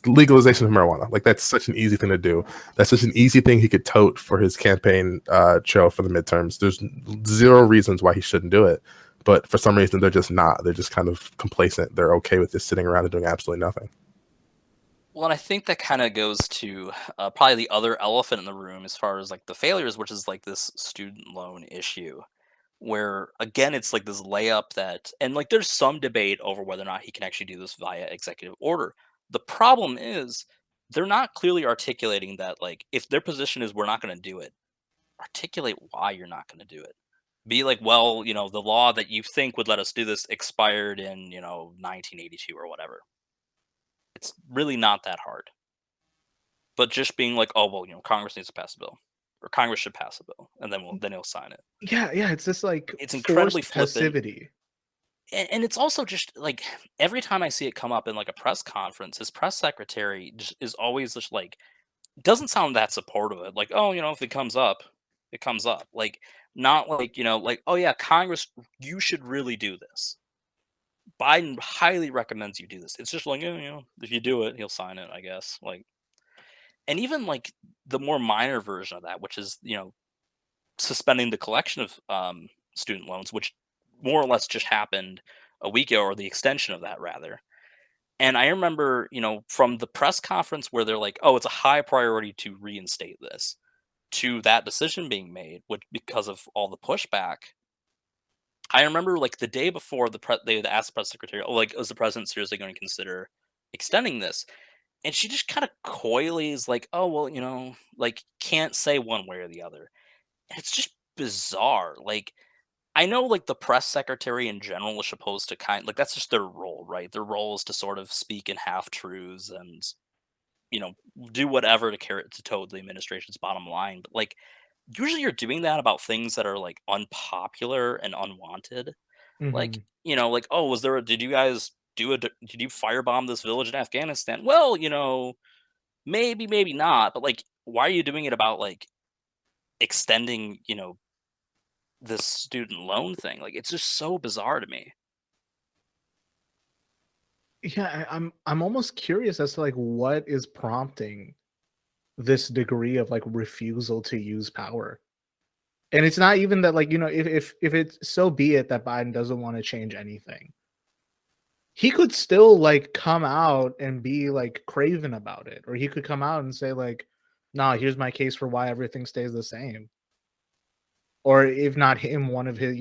legalization of marijuana. Like, that's such an easy thing to do. That's such an easy thing he could tote for his campaign trail for the midterms. There's zero reasons why he shouldn't do it, but for some reason they're just not. They're just kind of complacent. They're okay with just sitting around and doing absolutely nothing. Well, and I think that kind of goes to probably the other elephant in the room as far as like the failures, which is like this student loan issue, where again, it's like this layup that, and like there's some debate over whether or not he can actually do this via executive order. The problem is they're not clearly articulating that, like, if their position is we're not going to do it, articulate why you're not going to do it. Be like, well, the law that you think would let us do this expired in, 1982 or whatever. It's really not that hard. But just being like, "Oh, well, Congress needs to pass a bill, or Congress should pass a bill, and then he'll sign it." Yeah, it's just like It's incredibly forced flippant, passivity. and it's also just like every time I see it come up in like a press conference, his press secretary just is always just like doesn't sound that supportive of it. Like, "Oh, if it comes up, it comes up." Like, not like like, "Oh yeah, Congress, you should really do this. Biden highly recommends you do this." It's just like, "Yeah, if you do it, he'll sign it, I guess." Like, and even like the more minor version of that, which is suspending the collection of student loans, which more or less just happened a week ago, or the extension of that rather. And I remember, from the press conference where they're like, "Oh, it's a high priority to reinstate this," to that decision being made, which because of all the pushback, I remember like the day before they had asked the press secretary, "Oh, like is the president seriously going to consider extending this?" And she just kind of coyly is like, "Oh, well, like can't say one way or the other." And it's just bizarre. Like I know like the press secretary in general is supposed to like that's just their role, right? Their role is to sort of speak in half truths and you know do whatever to carry to toe the administration's bottom line. But like usually you're doing that about things that are like unpopular and unwanted. Like, Mhm. like, oh, did you guys did you firebomb this village in Afghanistan? Well, maybe, maybe not. But like, why are you doing it about like extending, this student loan thing? Like, it's just so bizarre to me. Yeah, I'm almost curious as to like what is prompting this degree of like refusal to use power. And it's not even that like, if it's so be it that Biden doesn't want to change anything. He could still like come out and be like craven about it, or he could come out and say like, "Nah, here's my case for why everything stays the same." Or if not him, one of his,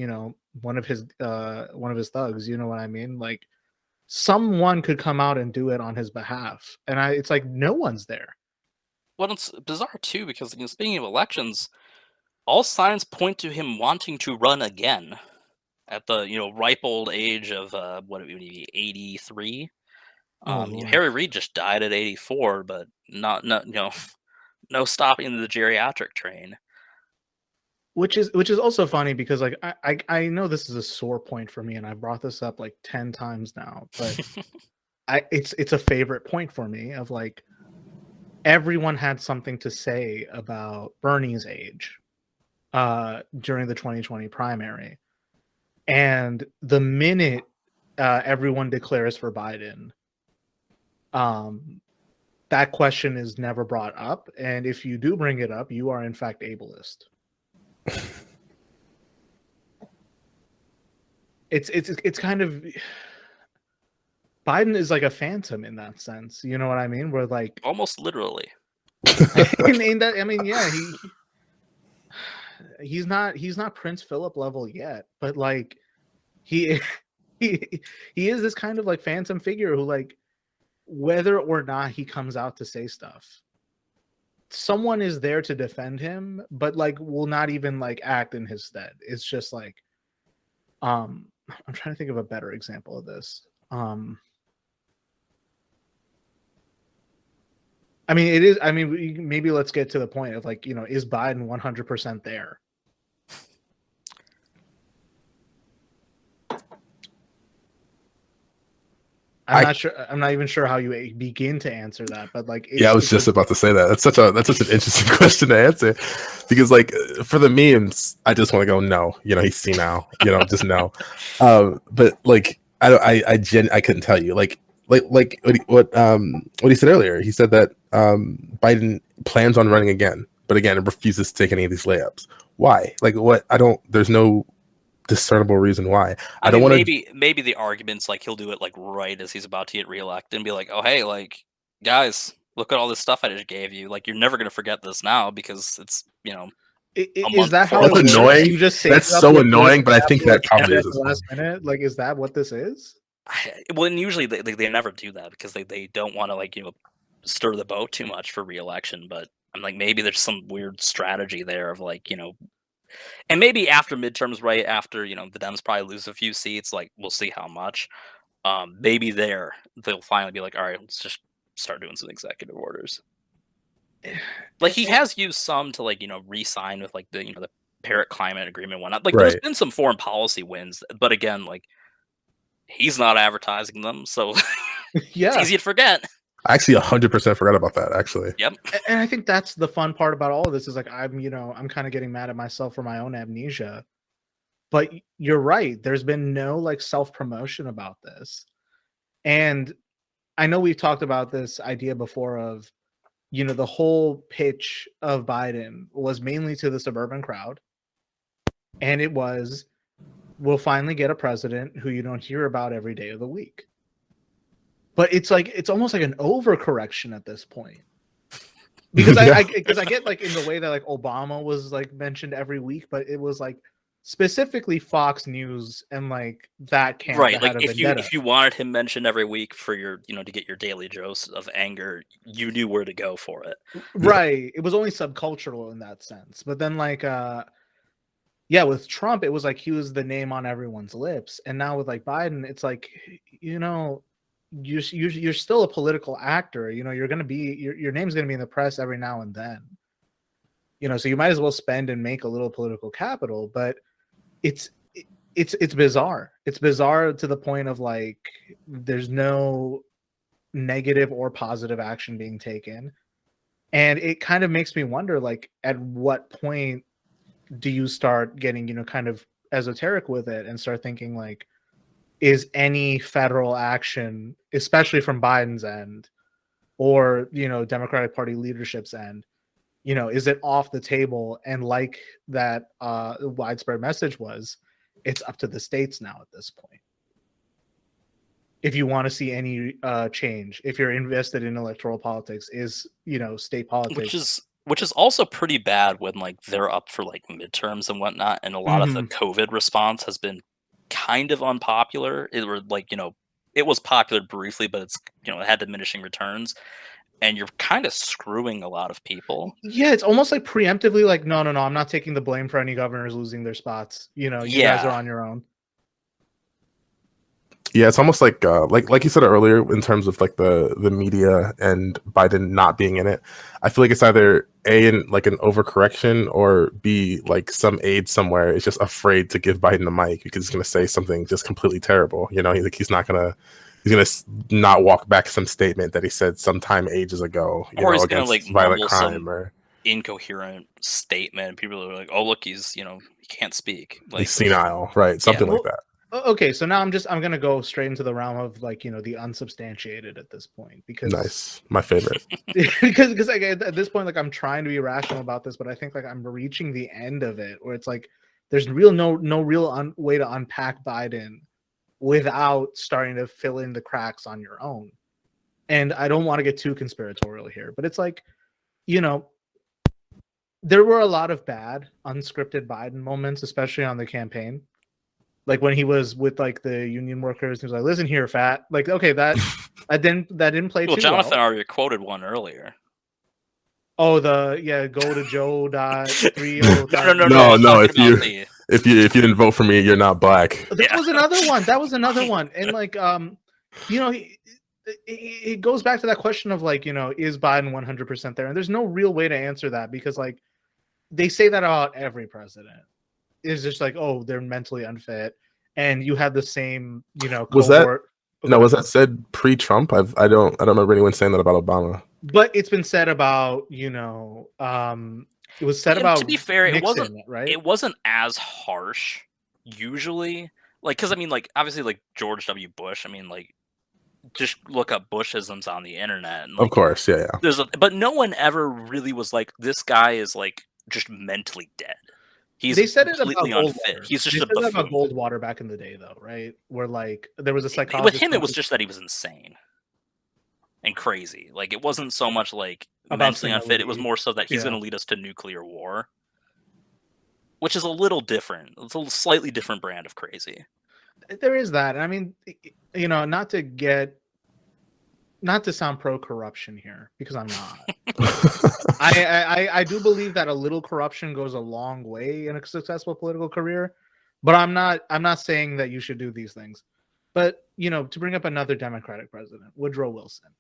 one of his thugs, you know what I mean? Like someone could come out and do it on his behalf. And it's like no one's there. Well, it's bizarre too because speaking of elections, all signs point to him wanting to run again at the ripe old age of what would he be 83. Oh Lord. Harry Reid just died at 84, but not no no stopping the geriatric train. Which is also funny because like I know this is a sore point for me and I've brought this up like 10 times now, but it's a favorite point for me of like everyone had something to say about Bernie's age during the 2020 primary. And the minute everyone declares for Biden, that question is never brought up. And if you do bring it up, you are in fact ableist. It's kind of Biden is like a phantom in that sense. You know what I mean? Where like Almost literally. in that, I mean, yeah, he's not Prince Philip level yet, but like he he is this kind of like phantom figure who like whether or not he comes out to say stuff, someone is there to defend him, but like will not even like act in his stead. It's just like I'm trying to think of a better example of this. I mean, it is. I mean, maybe let's get to the point of like, is Biden 100% there? I'm not sure. I'm not even sure how you begin to answer that. But like, I was just about to say that. That's such an interesting question to answer, because like for the memes, I just want to go no. He's senile. Just no. But like, I couldn't tell you. Like what he said earlier. He said that Biden plans on running again, but again, refuses to take any of these layups. Why? Like what? There's no discernible reason why. I don't want to. Maybe the argument's like he'll do it like right as he's about to get reelected and be like, "Oh hey, like guys, look at all this stuff I just gave you. Like you're never gonna forget this now because it's is that how that's annoying? You just that's so annoying, but I think that probably is the last minute. Like, is that what this is? Well, and usually they never do that because they don't want to like stir the boat too much for reelection. But I'm like maybe there's some weird strategy there of like and maybe after midterms, right after the Dems probably lose a few seats, like we'll see how much. Maybe they'll finally be like, all right, let's just start doing some executive orders. Like he has used some to like re-sign with like the Paris Climate Agreement and whatnot. Like there's been some foreign policy wins, but again, like he's not advertising them, so yeah, it's easy to forget. I actually 100% forgot about that, actually. Yep. And I think that's the fun part about all of this is like I'm kind of getting mad at myself for my own amnesia. But you're right. There's been no like self-promotion about this. And I know we've talked about this idea before of, the whole pitch of Biden was mainly to the suburban crowd. And it was, we'll finally get a president who you don't hear about every day of the week. But it's almost like an overcorrection at this point, because I get like in the way that like Obama was like mentioned every week, but it was like specifically Fox News and like that camp Right, that like had a if vendetta. you wanted him mentioned every week for your, to get your daily dose of anger, you knew where to go for it. Right. It was only subcultural in that sense. But then like yeah, with Trump, it was like he was the name on everyone's lips. And now with like Biden, it's like, you're still a political actor. You're gonna be your name's gonna be in the press every now and then. So you might as well spend and make a little political capital, but it's bizarre. It's bizarre to the point of like there's no negative or positive action being taken. And it kind of makes me wonder, like, at what point do you start getting, kind of esoteric with it and start thinking like, is any federal action, especially from Biden's end or, Democratic Party leadership's end, is it off the table? And like that widespread message was, it's up to the states now at this point. If you want to see any change, if you're invested in electoral politics, is state politics, which is also pretty bad when like they're up for like midterms and whatnot, and a lot of the COVID response has been kind of unpopular. It were like it was popular briefly, but it's it had diminishing returns. And you're kind of screwing a lot of people. Yeah, it's almost like preemptively like, no, I'm not taking the blame for any governors losing their spots. You guys are on your own. Yeah, it's almost like you said earlier in terms of like the media and Biden not being in it. I feel like it's either A, in like an overcorrection, or B, like some aide somewhere is just afraid to give Biden the mic because he's going to say something just completely terrible. He's gonna not walk back some statement that he said sometime ages ago, or he's against gonna like violent crime or incoherent statement. People are like, "Oh, look, he's he can't speak." Like he's senile, right? Something like that. Okay, so now I'm gonna go straight into the realm of like the unsubstantiated at this point, because nice, my favorite. because like, at this point, like I'm trying to be rational about this, but I think like I'm reaching the end of it where it's like there's no real way to unpack Biden without starting to fill in the cracks on your own. And I don't want to get too conspiratorial here, but it's like, there were a lot of bad unscripted Biden moments, especially on the campaign. Like when he was with like the union workers, he was like, "Listen here, fat." Like, okay, that didn't play too well. Jonathan already quoted one earlier. Oh, go to Joe.30. No. If you didn't vote for me, you're not black. That was another one. And like, it goes back to that question of like, is Biden 100% there? And there's no real way to answer that, because like they say that about every president. It's just like, oh, they're mentally unfit, and you have the same, Was that said pre-Trump? I don't remember anyone saying that about Obama. But it's been said about, it was said about. To be fair, Nixon, it wasn't right. It wasn't as harsh usually. Like, because I mean, like obviously, like George W. Bush. I mean, like just look up Bushisms on the internet. And, like, of course, yeah. But no one ever really was like, this guy is like just mentally dead. They said it completely about unfit. He's just a buffoon. About Goldwater back in the day, though, right? Where like there was a psychologist. With him, it was just that he was insane and crazy. Like it wasn't so much like mentally unfit. It was more so that he's going to lead us to nuclear war, which is a little different. It's a slightly different brand of crazy. There is that. I mean, not to sound pro-corruption here, because I'm not. I do believe that a little corruption goes a long way in a successful political career, but I'm not saying that you should do these things. But to bring up another Democratic president, Woodrow Wilson,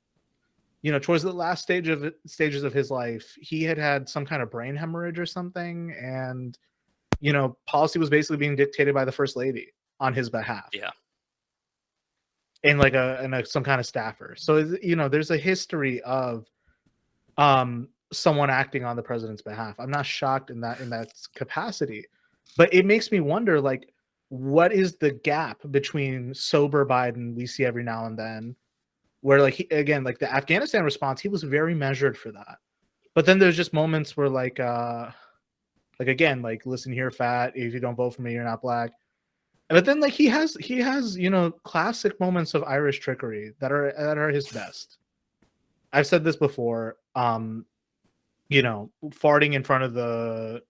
towards the last stages of his life, he had some kind of brain hemorrhage or something, and policy was basically being dictated by the first lady on his behalf. Yeah. And like some kind of staffer. So there's a history of someone acting on the president's behalf. I'm not shocked in that capacity, but it makes me wonder, like, what is the gap between sober Biden we see every now and then, where like like the Afghanistan response, he was very measured for that, but then there's just moments where like again, like, listen here, fat, if you don't vote for me, you're not black. But then like he has classic moments of Irish trickery that are his best. I've said this before, farting in front of the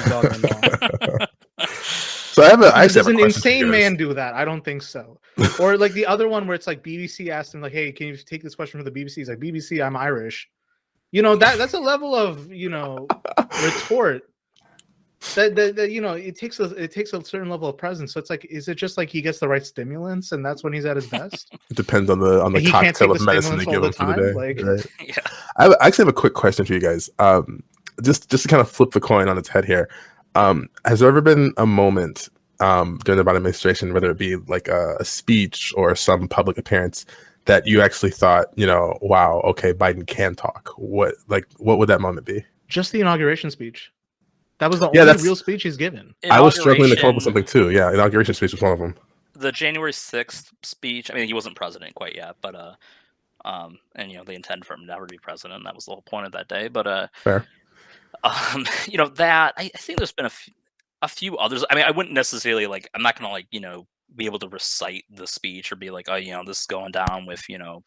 dog. So I actually Does have a an question for you insane guys. man do that? I don't think so. Or like the other one where it's like BBC asked him like, "Hey, can you take this question from the BBC?" He's like, "BBC, I'm Irish." You know, that's a level of, you know, retort that you know, it takes a certain level of presence. So it's like, is it just like he gets the right stimulants and that's when he's at his best? It depends on the He can't take cocktail the of medicine they stimulants all give the him for the time. day. Like, Right. Yeah. I actually have a quick question for you guys. Just to kind of flip the coin on its head here. Has there ever been a moment during the Biden administration, whether it be like a speech or some public appearance, that you actually thought, you know, wow, okay, Biden can talk? What would that moment be? just the inauguration speech. That was the Yeah, only that's. real speach he's given. I was struggling to come up with Inauguration- something too. Yeah, inauguration speech was one of them. The January 6th speech. I mean, he wasn't president quite yet, but and you know they intended for him never to be president. That was the whole point of that day. But Fair. you know that I think there's been a few others. I mean, I wouldn't necessarily like. I'm not gonna like you know be able to recite the speech or be like, oh, you know, this is going down with you know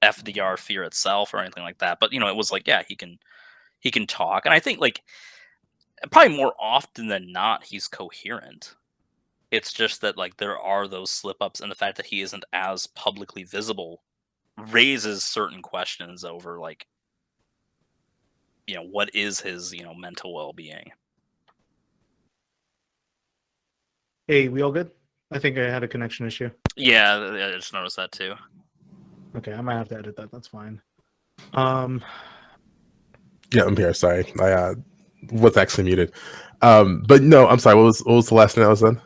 FDR fear itself or anything like that. But you know, it was like, yeah, he can talk, and I think like probably more often than not, he's coherent. It's just that like there are those slip ups, and the fact that he isn't as publicly visible raises certain questions over like you know what is his you know mental well being. Hey, we all good? I think I had a connection issue. Yeah, I just noticed that too. Okay, I might have to edit that. That's fine. Yeah, I'm here. Sorry, I was actually muted. But no, I'm sorry. What was the last thing that was done?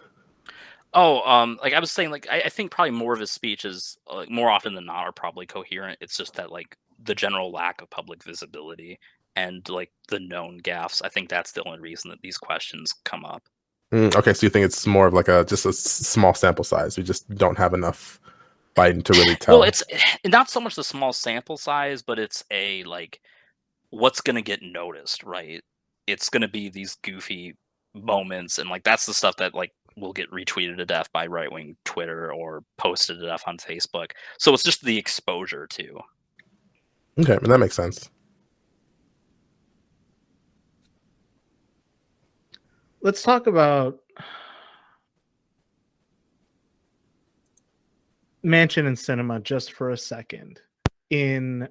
Oh, like I was saying, like I think probably more of his speeches, like more often than not, are probably coherent. It's just that like the general lack of public visibility and like the known gaffes. I think that's the only reason that these questions come up. Okay, so you think it's more of like just a small sample size? We just don't have enough Biden to really tell. Well, it's not so much the small sample size, but it's a like what's going to get noticed, right? It's going to be these goofy moments, and like that's the stuff that like will get retweeted to death by right wing Twitter or posted to death on Facebook. So it's just the exposure too. Okay, that makes sense. Let's talk about Manchin and cinema just for a second in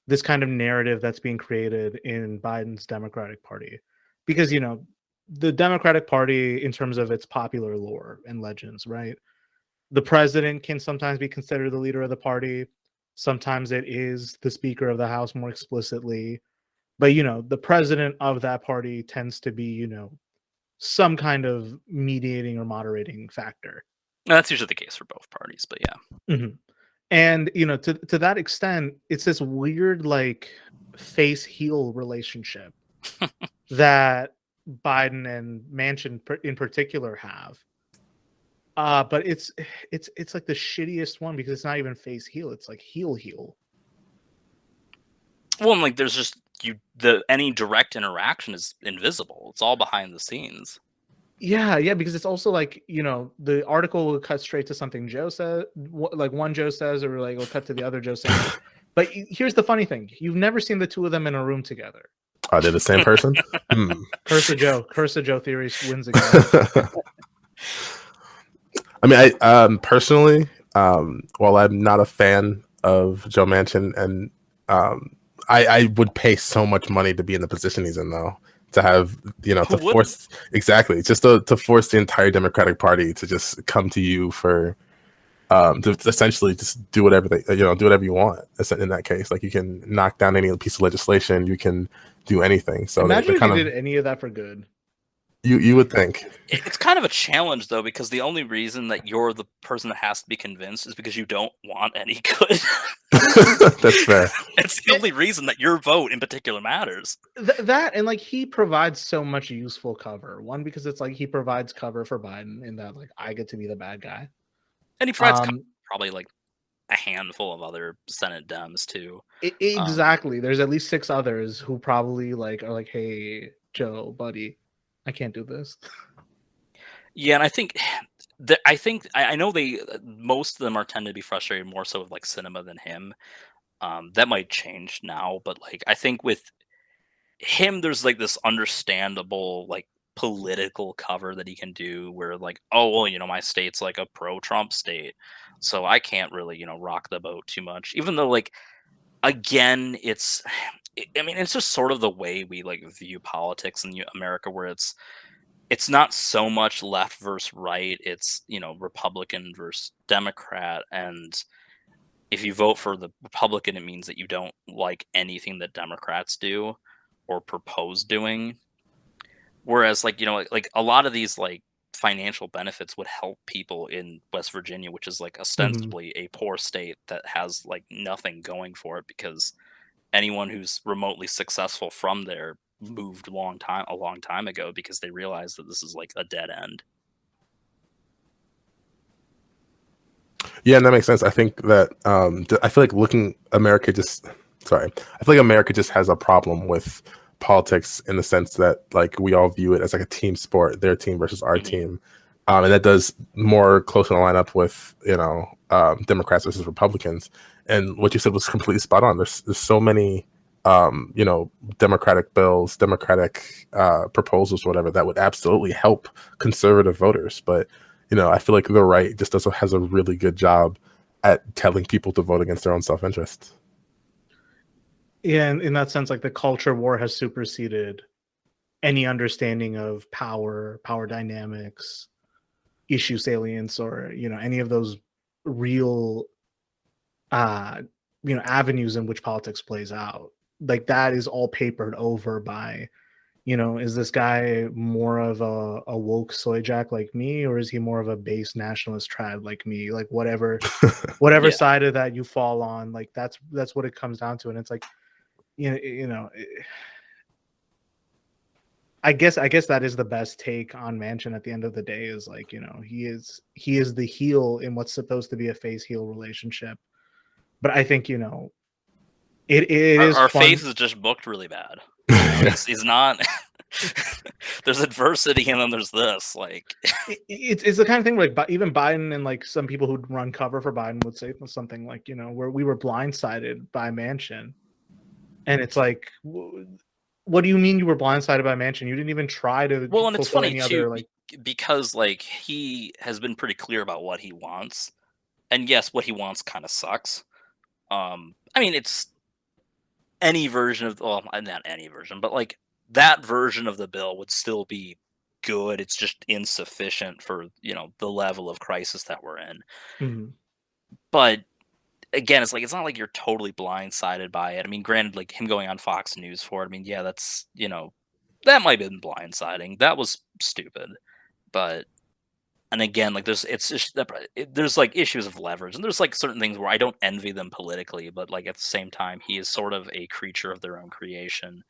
this kind of narrative that's being created in Biden's Democratic Party. Because, you know, the Democratic Party, in terms of its popular lore and legends, right? The president can sometimes be considered the leader of the party. Sometimes it is the Speaker of the House more explicitly. But, you know, the president of that party tends to be, you know, some kind of mediating or moderating factor. And that's usually the case for both parties, but yeah. Mm-hmm. And, you know, to that extent, it's this weird, like, face-heel relationship that Biden and Manchin in particular have. But it's like the shittiest one because it's not even face-heel. It's like heel. Well, and like there's just any direct interaction is invisible. It's all behind the scenes. Yeah, because it's also like, you know, the article will cut straight to something Joe said, like one Joe says, or like it'll cut to the other Joe saying. But here's the funny thing: you've never seen the two of them in a room together. Are they the same person? Curse of Joe theory wins again. I mean, I personally, while I'm not a fan of Joe Manchin, and I would pay so much money to be in the position he's in, though, to have, you know, force to force the entire Democratic Party to just come to you for to essentially just do whatever do whatever you want. In that case, like you can knock down any piece of legislation, you can do anything. So imagine if you did any of that for good. You would think it's kind of a challenge though, because the only reason that you're the person that has to be convinced is because you don't want any good. That's fair. It's the only reason that your vote in particular matters. That and like he provides so much useful cover. One, because it's like he provides cover for Biden in that like I get to be the bad guy, and he provides probably like a handful of other Senate Dems too. Exactly. There's at least 6 others who probably like are like, hey, Joe, buddy, I can't do this. Yeah, and I think I know most of them are tend to be frustrated more so with like cinema than him. That might change now, but like I think with him, there's like this understandable like political cover that he can do where like, oh well, my state's like a pro-Trump state, so I can't really, rock the boat too much. Even though like again, I mean, it's just sort of the way we like view politics in America, where it's not so much left versus right. It's, Republican versus Democrat. And if you vote for the Republican, it means that you don't like anything that Democrats do or propose doing. Whereas, like, like a lot of these like financial benefits would help people in West Virginia, which is like ostensibly a poor state that has like nothing going for it, because anyone who's remotely successful from there moved a long time ago because they realized that this is like a dead end. Yeah, and that makes sense. I think that I feel like America just has a problem with politics in the sense that like we all view it as like a team sport, their team versus our team, and that does more closely line up with Democrats versus Republicans. And what you said was completely spot on. There's so many Democratic bills, Democratic proposals, whatever, that would absolutely help conservative voters, but I feel like the right just has a really good job at telling people to vote against their own self-interest. Yeah, and in that sense, like the culture war has superseded any understanding of power dynamics, issue salience, or any of those real avenues in which politics plays out. Like that is all papered over by, is this guy more of a woke soy jack like me, or is he more of a base nationalist trad like me? Like whatever Yeah. side of that you fall on, like that's what it comes down to. And it's like, I guess that is the best take on Manchin at the end of the day, is like, he is the heel in what's supposed to be a face heel relationship. But I think, it is our fun. face is just booked really bad. He's not. There's adversity, and then there's this. Like, it's the kind of thing like even Biden and like some people who run cover for Biden would say something like, where we were blindsided by Manchin, and it's like, what do you mean you were blindsided by Manchin? You didn't even try to. Well, and it's funny too, other, like, because like he has been pretty clear about what he wants, and yes, what he wants kind of sucks. I mean, it's any version of, well, not any version, but like that version of the bill would still be good. It's just insufficient for the level of crisis that we're in. Mm-hmm. But again, it's like it's not like you're totally blindsided by it. I mean, granted, like him going on Fox News for it, I mean, yeah, that's that might have been blindsiding. That was stupid. But and again, like there's like issues of leverage, and there's like certain things where I don't envy them politically, but like at the same time, he is sort of a creature of their own creation.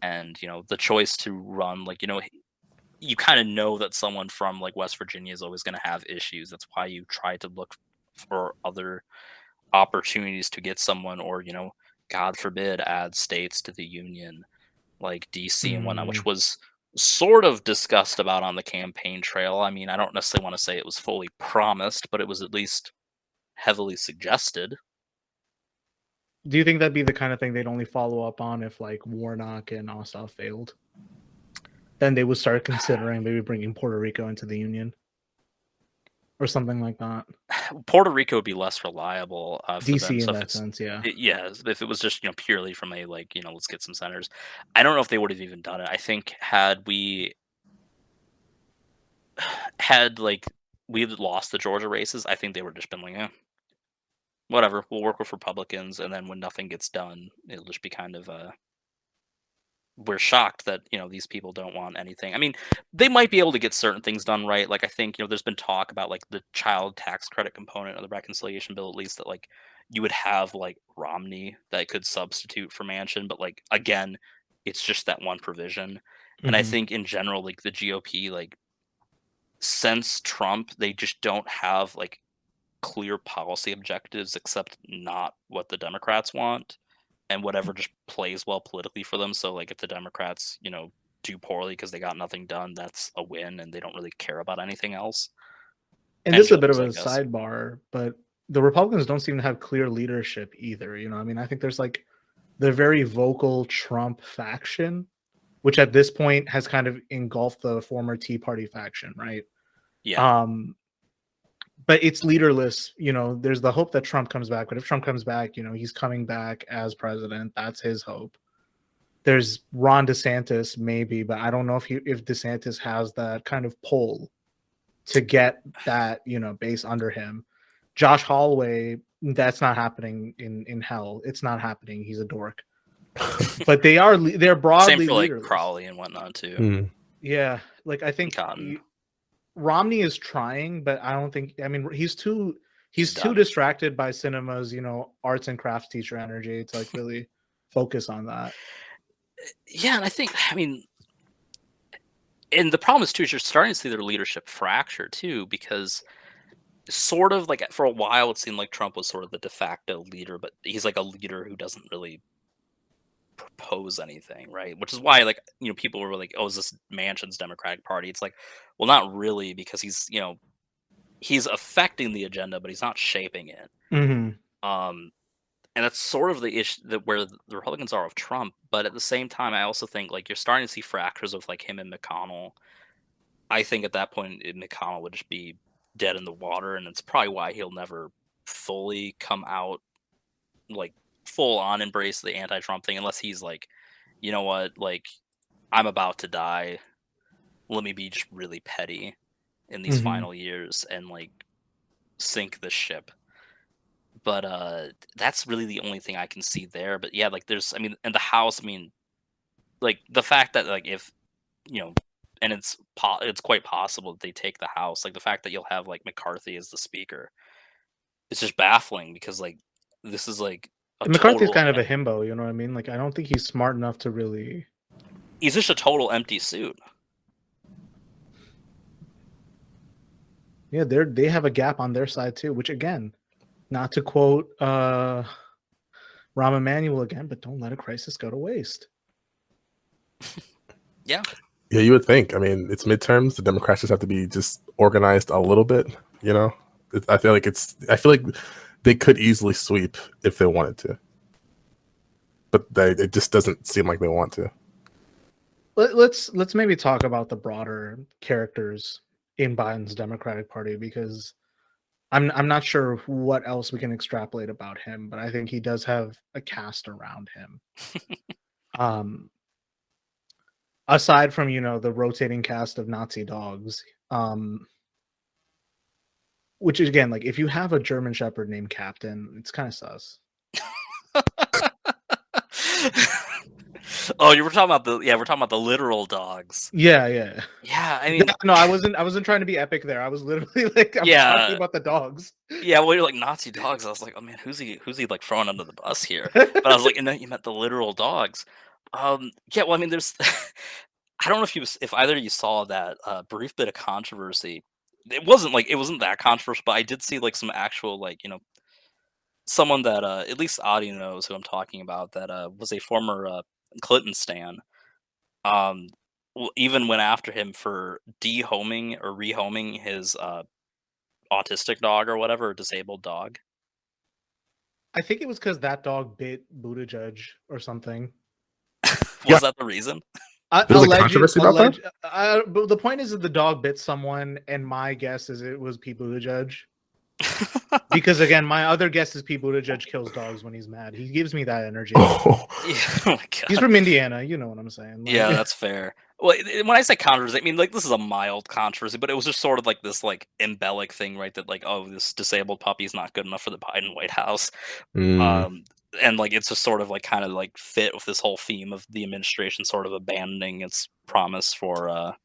And the choice to run, like you kind of know that someone from like West Virginia is always going to have issues. That's why you try to look for other opportunities to get someone, or God forbid, add states to the union like DC and whatnot, which was sort of discussed about on the campaign trail. I mean, I don't necessarily want to say it was fully promised, but it was at least heavily suggested. Do you think that'd be the kind of thing they'd only follow up on if like Warnock and Ossoff failed? Then they would start considering maybe bringing Puerto Rico into the union or something like that. Puerto Rico would be less reliable for DC them, in that sense, yeah. Yeah, if it was just purely from a like let's get some senators. I don't know if they would have even done it. I think had we lost the Georgia races, I think they would have just been like, whatever, we'll work with Republicans, and then when nothing gets done, it'll just be kind of we're shocked that these people don't want anything. I mean, they might be able to get certain things done right. Like I think there's been talk about like the child tax credit component of the reconciliation bill, at least, that like you would have like Romney that could substitute for Manchin, but like again, it's just that one provision. And I think in general, like the GOP, like since Trump, they just don't have like clear policy objectives except not what the Democrats want, and whatever just plays well politically for them. So like if the Democrats do poorly because they got nothing done, that's a win, and they don't really care about anything else. And this is a bit of a sidebar, but the Republicans don't seem to have clear leadership either. I mean, I think there's like the very vocal Trump faction, which at this point has kind of engulfed the former Tea Party faction, right? Yeah. But it's leaderless. There's the hope that Trump comes back, but if Trump comes back, he's coming back as president. That's his hope. There's Ron DeSantis, maybe, but I don't know if DeSantis has that kind of pull to get that base under him. Josh Holloway, that's not happening in hell. It's not happening. He's a dork. But they're broadly Same for like leaderless. Crowley and whatnot too. Mm. Yeah, like I think Romney is trying, but I don't think. I mean, he's too distracted by cinema's arts and crafts teacher energy to like really focus on that. Yeah, and I mean, and the problem is too is you're starting to see their leadership fracture too, because sort of like for a while it seemed like Trump was sort of the de facto leader, but he's like a leader who doesn't really propose anything, right? Which is why like people were like, oh, is this Manchin's Democratic Party? It's like, well, not really, because he's he's affecting the agenda, but he's not shaping it. And that's sort of the issue that where the Republicans are with Trump. But at the same time, I also think like you're starting to see fractures of like him and McConnell. I think at that point McConnell would just be dead in the water, and it's probably why he'll never fully come out like full on embrace the anti-Trump thing, unless he's like, you know what, like I'm about to die, let me be just really petty in these final years and like sink the ship. But that's really the only thing I can see there. But yeah, like there's, I mean, in the House, I mean, like the fact that like if and it's quite possible that they take the House, like the fact that you'll have like McCarthy as the speaker, it's just baffling, because like this is like McCarthy's kind of a himbo, you know what I mean? Like I don't think he's smart enough to really. He's just a total empty suit. Yeah, they have a gap on their side too, which again, not to quote Rahm Emanuel again, but don't let a crisis go to waste. Yeah. Yeah, you would think. I mean, it's midterms. The Democrats just have to be just organized a little bit. I feel like they could easily sweep if they wanted to, but it just doesn't seem like they want to. Let's maybe talk about the broader characters in Biden's Democratic Party, because I'm not sure what else we can extrapolate about him, but I think he does have a cast around him. Aside from the rotating cast of Nazi dogs, which is again, like if you have a German Shepherd named Captain, it's kind of sus. Oh, we're talking about the literal dogs. Yeah. I mean, no, I wasn't trying to be epic there. I was literally like, I'm talking about the dogs. Yeah, well, you're like Nazi dogs. I was like, oh man, who's he like throwing under the bus here? But I was like, no, you meant the literal dogs. Yeah, well, I mean, there's, I don't know if either of you saw that brief bit of controversy. It wasn't that controversial, but I did see like some actual like someone that at least Audie knows who I'm talking about, that was a former Clinton stan, even went after him for dehoming or rehoming his autistic dog or whatever, disabled dog. I think it was because that dog bit Buttigieg or something. Was that the reason? There's a controversy about that? But the point is that the dog bit someone, and my guess is it was Pete Buttigieg. Because again, my other guess is Pete Buttigieg kills dogs when he's mad. He gives me that energy. Oh. Yeah, oh my God. He's from Indiana, you know what I'm saying? Like, yeah, that's fair. Well, when I say controversy, I mean like this is a mild controversy, but it was just sort of like this like embellic thing, right? That like, oh, this disabled puppy is not good enough for the Biden White House. And like it's just sort of like kind of like fit with this whole theme of the administration sort of abandoning its promise for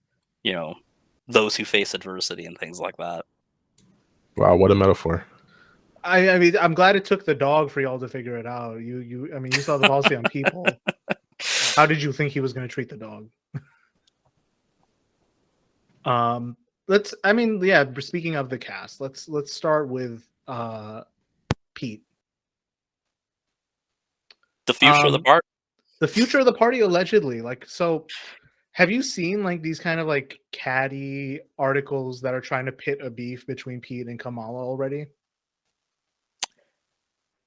those who face adversity and things like that. Wow, what a metaphor. I mean, I'm glad it took the dog for y'all to figure it out. You saw the policy on people. How did you think he was going to treat the dog? Speaking of the cast, let's start with Pete. The future of the party. The future of the party, allegedly. Like, so have you seen like these kind of like catty articles that are trying to pit a beef between Pete and Kamala already?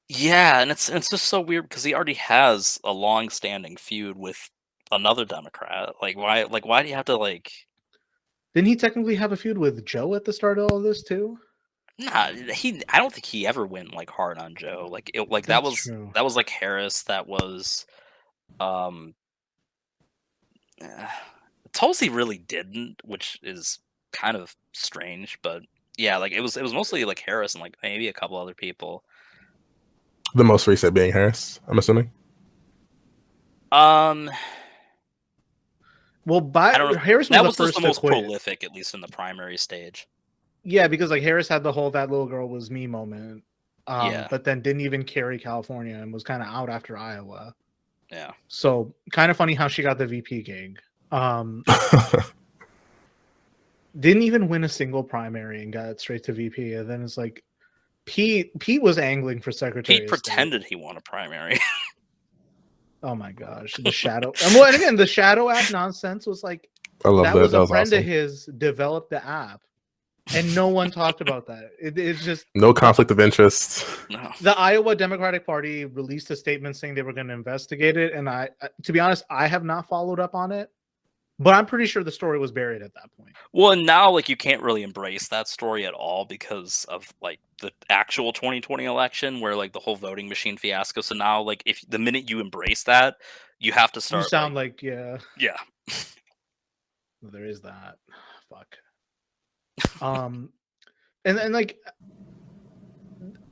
Yeah, and it's just so weird because he already has a long-standing feud with another Democrat. Like why? Like why do you have to like? Didn't he technically have a feud with Joe at the start of all this too? Nah, I don't think he ever went like hard on Joe. Like that That's was true. like Harris. That was um. Tulsi really didn't, which is kind of strange. But yeah, like it was mostly like Harris and like maybe a couple other people. The most recent being Harris, I'm assuming. Well, I don't know. Harris was That the was just first the to most quit. prolific, at least in the primary stage. Yeah, because like Harris had the whole "that little girl was me" moment, Yeah. but then didn't even carry California and was kind of out after Iowa. Yeah. So kind of funny how she got the VP gig. Didn't even win a single primary and got straight to VP. And then it's like Pete was angling for Secretary. Pete of State. pretended he won a primary. Oh my gosh, the shadow. And again, the shadow app nonsense was like I love that. That Was a was friend awesome. of his developed the app, and no one talked about that. It's just No conflict of interest. No. the Iowa Democratic Party released a statement saying they were going to investigate it, and to be honest, I have not followed up on it, but I'm pretty sure the story was buried at that point. Well, and now like you can't really embrace that story at all because of like the actual 2020 election where like the whole voting machine fiasco. So now like if the minute you embrace that, you have to You start sound like yeah. Well, there is that. Fuck. And like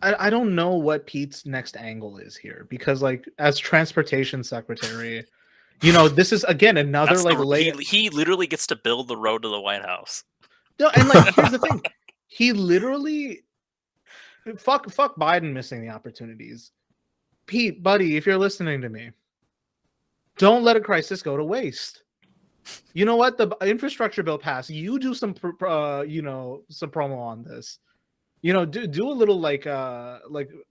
I don't know what Pete's next angle is here because like as transportation secretary, this is again another he literally gets to build the road to the White House. No, and like here's the thing. He literally fuck Biden missing the opportunities. Pete, buddy, if you're listening to me, don't let a crisis go to waste. You know what? The infrastructure bill passed. You do some some promo on this. Do a little like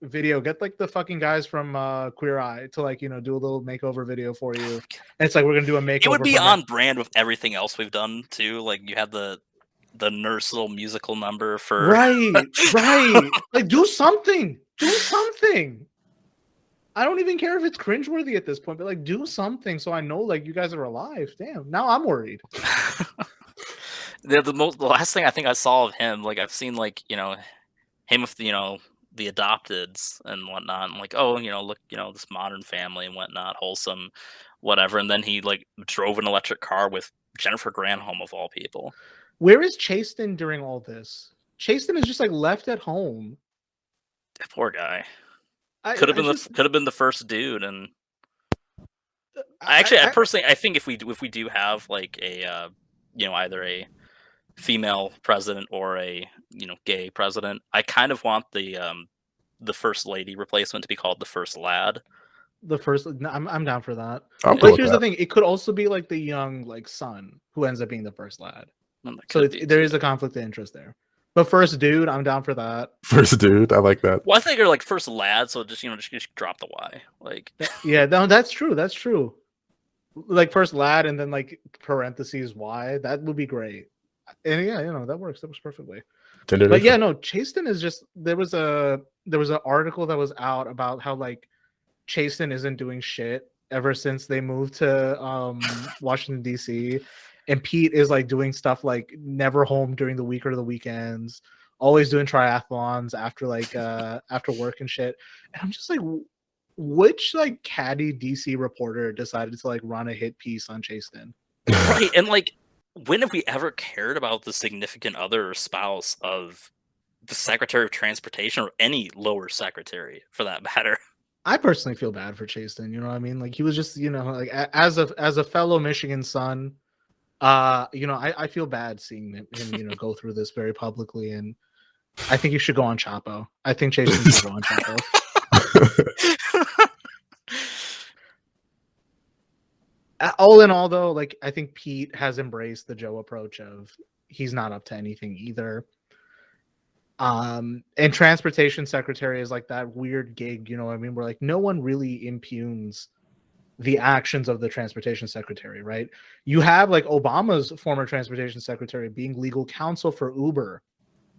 video. Get like the fucking guys from Queer Eye to like do a little makeover video for you. And it's like we're gonna do a makeover. It would be on brand with everything else we've done too. Like you had the nurse little musical number for right. Like do something. I don't even care if it's cringeworthy at this point, but like do something so I know like you guys are alive. Damn, now I'm worried. The last thing I think I saw of him, like I've seen like him with the adopteds and whatnot. And like, oh, look, this modern family and whatnot, wholesome, whatever. And then he like drove an electric car with Jennifer Granholm of all people. Where is Chasten during all this? Chasten is just like left at home. That poor guy. Could have been the first dude. And I personally, I think if we do have like a either a female president or a gay president, I kind of want the first lady replacement to be called the first lad. I'm down for that. But here's the thing: it could also be like the young like son who ends up being the first lad. So there is a conflict of interest there. But first dude, I'm down for that. First dude, I like that. Well, I think you're like first lad, so just drop the Y. Like yeah, no, that's true. Like first lad and then like parentheses Y. That would be great. And yeah, that works. That works perfectly. But yeah, no, Chasten is just there was an article that was out about how like Chasten isn't doing shit ever since they moved to Washington D.C. And Pete is like doing stuff like never home during the week or the weekends, always doing triathlons after like after work and shit. And I'm just like, which like catty DC reporter decided to like run a hit piece on Chasten? Right, and like when have we ever cared about the significant other or spouse of the Secretary of Transportation or any lower secretary for that matter? I personally feel bad for Chasten. You know what I mean? Like he was just like as a fellow Michigan son. I feel bad seeing him go through this very publicly, and I think you should go on Chapo. I think Chasten should go on Chapo. All in all, though, like I think Pete has embraced the Joe approach of he's not up to anything either. And transportation secretary is like that weird gig, you know what I mean? Where like no one really impugns the actions of the transportation secretary, right? You have like Obama's former transportation secretary being legal counsel for Uber.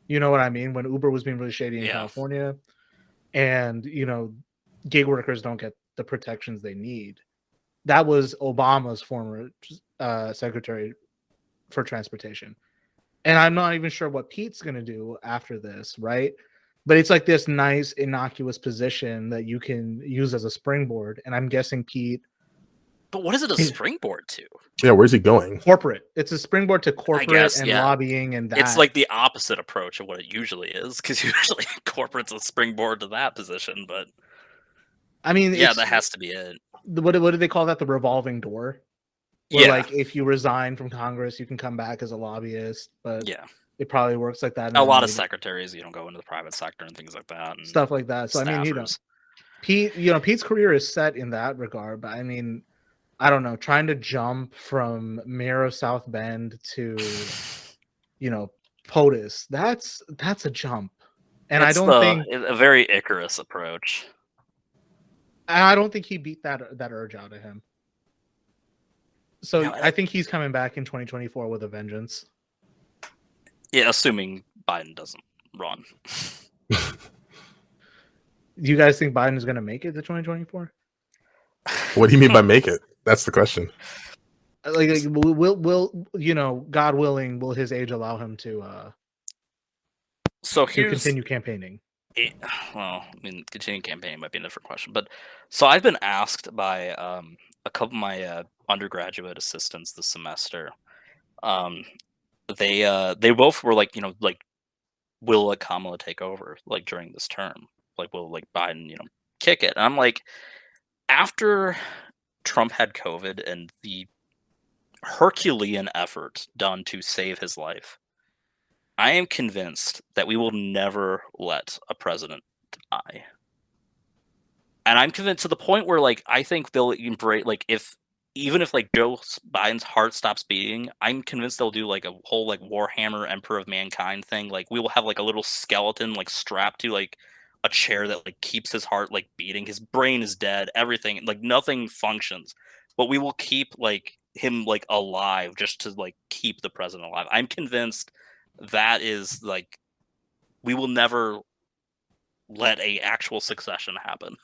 You know what I mean? When Uber was being really shady in California, and gig workers don't get the protections they need. that was Obama's former secretary for transportation. And I'm not even sure what Pete's going to do after this, right? But it's like this nice innocuous position that you can use as a springboard. And I'm guessing Pete. But what is it a springboard to? Yeah, where's he going? Corporate. It's a springboard to corporate guess, and yeah. lobbying and that. It's like the opposite approach of what it usually is, because usually corporate's a springboard to that position. But I mean, yeah, that has to be it. What do they call that? The revolving door. Where like if you resign from Congress, you can come back as a lobbyist. But yeah, it probably works like that. A lot of secretaries, go into the private sector and things like that, and stuff like that. So staffers. I mean, Pete's career is set in that regard. But I mean, I don't know, trying to jump from mayor of South Bend to, POTUS, that's a jump. And it's I don't think a very Icarus approach. I don't think he beat that urge out of him. So no, I think he's coming back in 2024 with a vengeance. Yeah, assuming Biden doesn't run. Do you guys think Biden is going to make it to 2024? What do you mean by make it? That's the question. Like will God willing, will his age allow him to continue campaigning? Continuing campaigning might be a different question. But so I've been asked by a couple of my undergraduate assistants this semester. They both were like, will Kamala take over during this term? Will Biden, kick it? And I'm like, after Trump had COVID and the Herculean effort done to save his life, I am convinced that we will never let a president die. And I'm convinced to the point where I think they'll embrace even if Joe Biden's heart stops beating, I'm convinced they'll do a whole Warhammer Emperor of Mankind thing. We will have a little skeleton strapped to a chair that keeps his heart beating. His brain is dead, everything nothing functions, but we will keep him alive just to keep the president alive. I'm convinced that is we will never let a actual succession happen.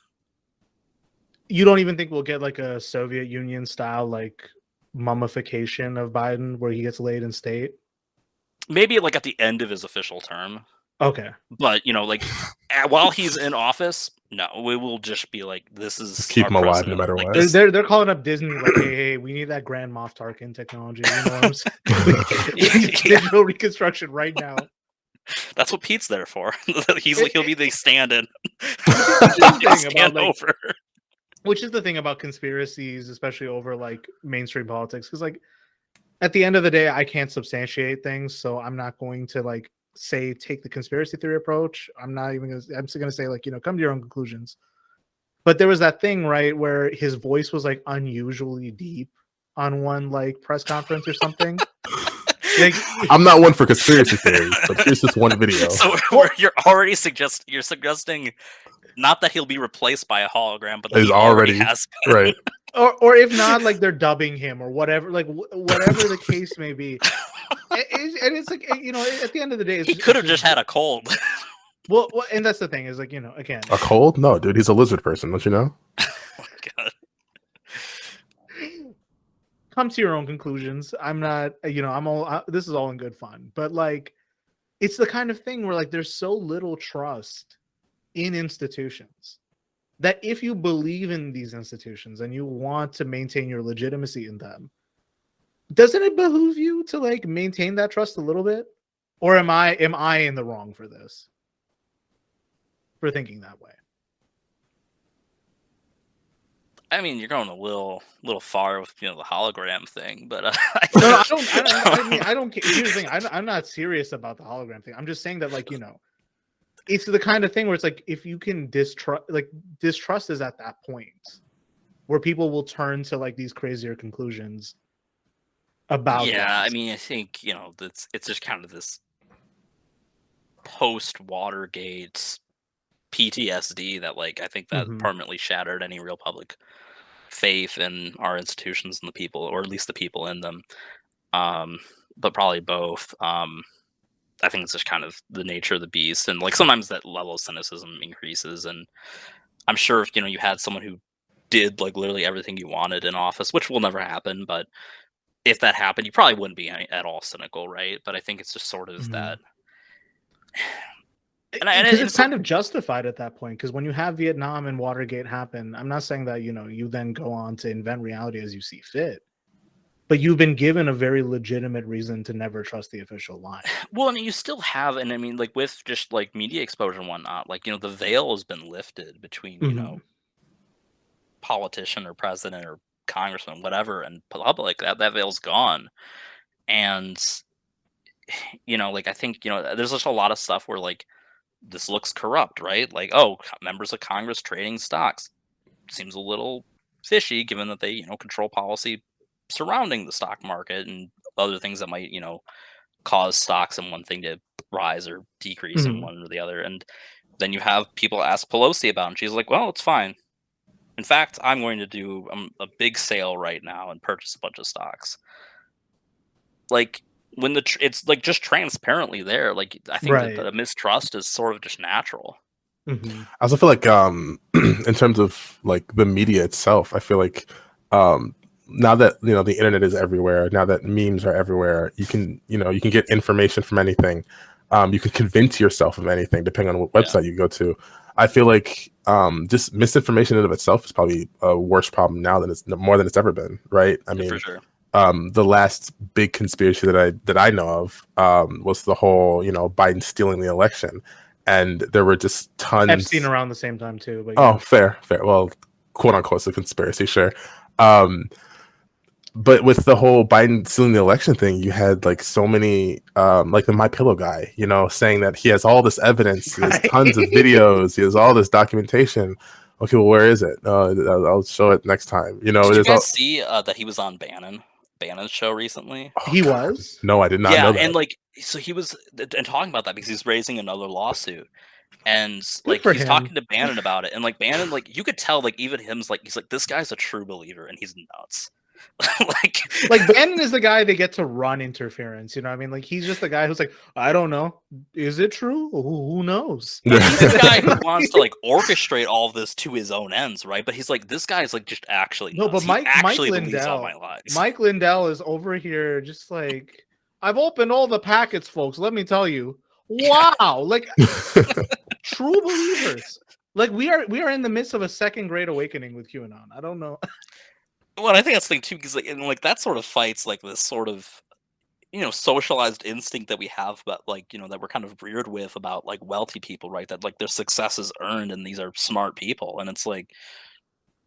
You don't even think we'll get a Soviet Union style mummification of Biden where he gets laid in state? Maybe at the end of his official term. Okay. But while he's in office, no, we will just be this is just keep him alive no matter what. They're calling up Disney hey, we need that Grand Moff Tarkin technology. You know what I'm saying? We need digital reconstruction right now. That's what Pete's there for. He'll be the stand-in. Which is the thing about conspiracies, especially over mainstream politics, because at the end of the day, I can't substantiate things, so I'm not going to say take the conspiracy theory approach. I'm not even gonna. I'm just gonna say come to your own conclusions. But there was that thing right where his voice was unusually deep on one press conference or something. I'm not one for conspiracy theories, but here's this one video. So you're already suggesting not that he'll be replaced by a hologram, but that he already has been. Right. Or if not, they're dubbing him or whatever, whatever the case may be. And it's at the end of the day, he could have just had a cold. Well, and that's the thing is again, a cold? No, dude, he's a lizard person. Don't you know? Oh my God. Come to your own conclusions. I'm not, I'm all. This is all in good fun, but it's the kind of thing where there's so little trust in institutions that if you believe in these institutions and you want to maintain your legitimacy in them, doesn't it behoove you to maintain that trust a little bit? Or am I in the wrong for this? For thinking that way? I mean, you're going a little far with the hologram thing, but no, I don't care. Here's the thing: I'm not serious about the hologram thing. I'm just saying that, it's the kind of thing where it's if you can distrust is at that point where people will turn to these crazier conclusions about. Yeah, that. I mean, I think it's just kind of this post Watergate PTSD that I think that permanently shattered any real public faith in our institutions and the people, or at least the people in them. But probably both. I think it's just kind of the nature of the beast, and sometimes that level of cynicism increases. And I'm sure if you had someone who did like literally everything you wanted in office, which will never happen. But if that happened, you probably wouldn't be at all cynical, right? But I think it's just sort of that. Because it's kind of justified at that point. Because when you have Vietnam and Watergate happen, I'm not saying that you then go on to invent reality as you see fit, but you've been given a very legitimate reason to never trust the official line. Well, I mean, you still have, and I mean, like with just like media exposure and whatnot, like the veil has been lifted between politician or president or congressman, whatever, and public. That veil's gone, and like I think there's just a lot of stuff where like this looks corrupt, right? Like, oh, members of Congress trading stocks seems a little fishy, given that they control policy surrounding the stock market and other things that might cause stocks in one thing to rise or decrease in one or the other. And then you have people ask Pelosi about it, and she's like, well, it's fine. In fact, I'm going to do a big sale right now and purchase a bunch of stocks. Like, when it's like just transparently there, like I think that the mistrust is sort of just natural. I also feel like in terms of like the media itself, I feel like now that the internet is everywhere, now that memes are everywhere, you can get information from anything. You can convince yourself of anything depending on what website you go to. I feel like just misinformation in of itself is probably a worse problem now than more than it's ever been, right? I mean, for sure. The last big conspiracy that I know of was the whole Biden stealing the election, and there were just tons. Epstein around the same time too. But Oh, fair. Well, quote unquote, it's a conspiracy, sure. But with the whole Biden stealing the election thing, you had like so many, like the MyPillow guy, saying that he has all this evidence, he has tons of videos, he has all this documentation. Okay, well, where is it? I'll show it next time. Did you guys see that he was on Bannon's show recently? Oh, he was? No, I did not know that. And like, so he was and talking about that because he's raising another lawsuit. And like he's talking to Bannon about it, and like Bannon, like you could tell, like even he's like this guy's a true believer, and he's nuts. like Bannon is the guy they get to run interference. You know what I mean? Like he's just the guy who's like, I don't know, is it true? Who knows? He's the guy who wants to like orchestrate all of this to his own ends, right? But he's like, this guy's like just actually nuts. No, but Mike believes all my lies. Mike Lindell is over here just like, I've opened all the packets, folks. Let me tell you. Wow, like true believers. Like we are in the midst of a second great awakening with QAnon. I don't know. Well, I think that's the thing too, because like that sort of fights like this sort of socialized instinct that we have about like that we're kind of reared with about like wealthy people, right? That like their success is earned and these are smart people, and it's like,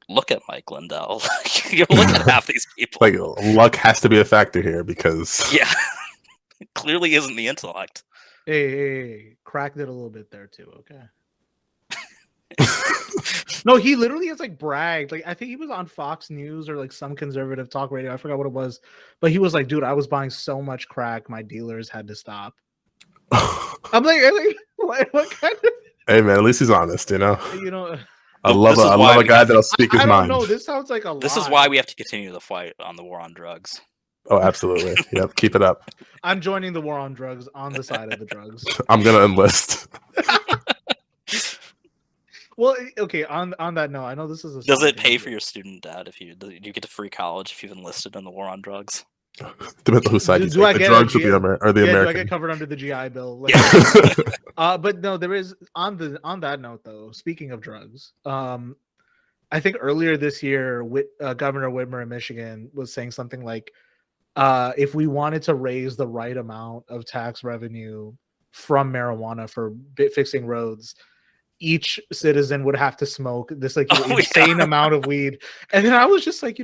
look at Mike Lindell. Look at half these people. Like luck has to be a factor here because it clearly isn't the intellect. Hey, cracked it a little bit there too. Okay. No, he literally has like bragged. Like I think he was on Fox News or like some conservative talk radio. I forgot what it was, but he was like, "Dude, I was buying so much crack, my dealers had to stop." I'm like, what kind of? Hey man, at least he's honest, You know. I love a guy that'll speak his mind. No, this sounds like a lie. This is why we have to continue the fight on the war on drugs. Oh, absolutely. Yep, keep it up. I'm joining the war on drugs on the side of the drugs. I'm gonna enlist. Well, okay. On that note, I know this is. Does it pay for your student debt if you get to free college if you've enlisted in the war on drugs? Depends on whose side you take. The drugs or the American. Do I get covered under the GI Bill? Like, but no, there is on that note though. Speaking of drugs, I think earlier this year, Governor Whitmer in Michigan was saying something like, if we wanted to raise the right amount of tax revenue from marijuana for fixing roads, each citizen would have to smoke this like insane amount of weed. And then I was just like,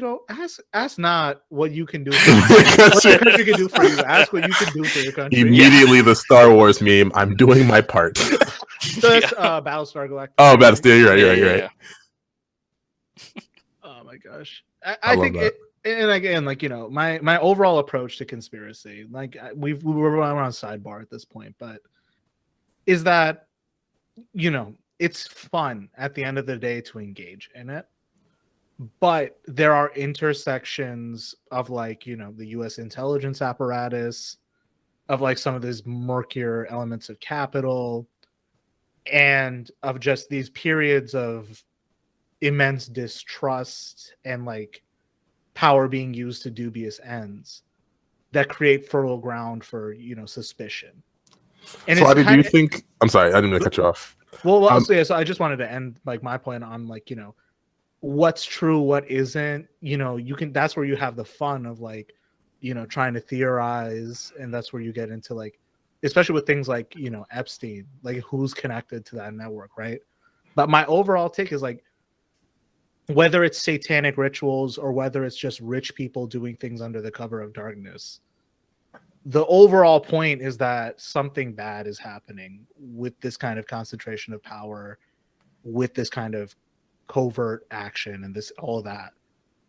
ask not what you can do for what your country can do for you. Ask what you can do for your country. Immediately the Star Wars meme, I'm doing my part. So that's Battlestar Galactica. Oh, Battlestar, you're right. Oh my gosh. I think it, and again, like, my overall approach to conspiracy, like we're on sidebar at this point, but is that, it's fun at the end of the day to engage in it, but there are intersections of like, the U.S. intelligence apparatus, of like some of these murkier elements of capital, and of just these periods of immense distrust and like power being used to dubious ends that create fertile ground for, you know, suspicion. And So, it's Adi, do you kind of, think? I'm sorry, I didn't mean to cut you off. well, so, yeah, so I just wanted to end like my point on like, you know, what's true, what isn't, you know, you can, that's where you have the fun of like, you know, trying to theorize. And that's where you get into like, especially with things like, you know, Epstein, like who's connected to that network, right? But my overall take is like, whether it's satanic rituals or whether it's just rich people doing things under the cover of darkness, the overall point is that something bad is happening with this kind of concentration of power, with this kind of covert action and this, all of that.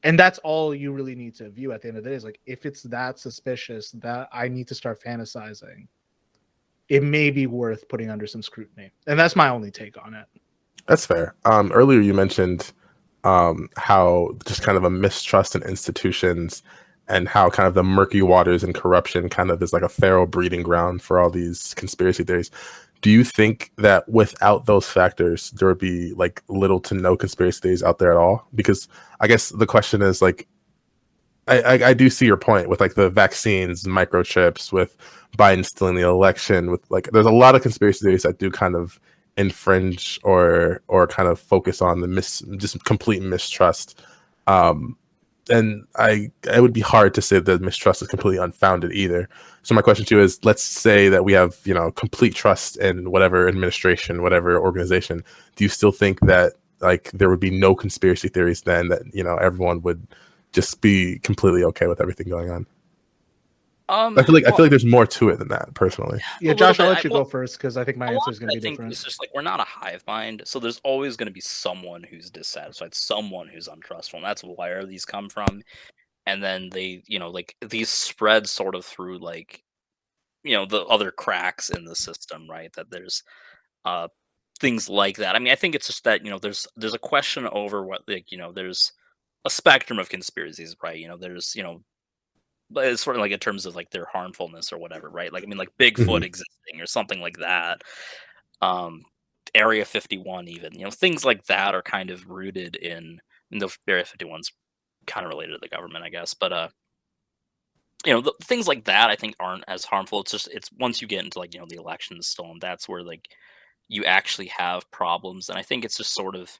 And that's all you really need to view at the end of the day is like, if it's that suspicious that I need to start fantasizing, it may be worth putting under some scrutiny. And that's my only take on it. That's fair. Earlier you mentioned how just kind of a mistrust in institutions and how kind of the murky waters and corruption kind of is like a feral breeding ground for all these conspiracy theories. Do you think that without those factors, there would be like little to no conspiracy theories out there at all? Because I guess the question is like, I do see your point with like the vaccines, microchips, with Biden stealing the election, with like there's a lot of conspiracy theories that do kind of infringe or kind of focus on the just complete mistrust. And it would be hard to say that mistrust is completely unfounded either. So my question to you is, let's say that we have, you know, complete trust in whatever administration, whatever organization. Do you still think that like there would be no conspiracy theories then, that, you know, everyone would just be completely okay with everything going on? I feel like there's more to it than that, personally. Yeah, Josh, I'll let you go first because I think my answer is going to be different. It's just like we're not a hive mind, so there's always going to be someone who's dissatisfied, someone who's untrustful, and that's where these come from. And then they, you know, like these spread sort of through like, you know, the other cracks in the system, right? That there's things like that. I mean, I think it's just that, you know, there's a question over what, like, you know, there's a spectrum of conspiracies, right? You know, there's, you know, but it's sort of like in terms of like their harmfulness or whatever, right? Like, I mean, like Bigfoot existing or something like that. Um, Area 51, even, you know, things like that are kind of rooted in the Area 51's kind of related to the government, I guess. But you know, things like that I think aren't as harmful. It's just it's once you get into like, you know, the elections stolen, that's where like you actually have problems. And I think it's just sort of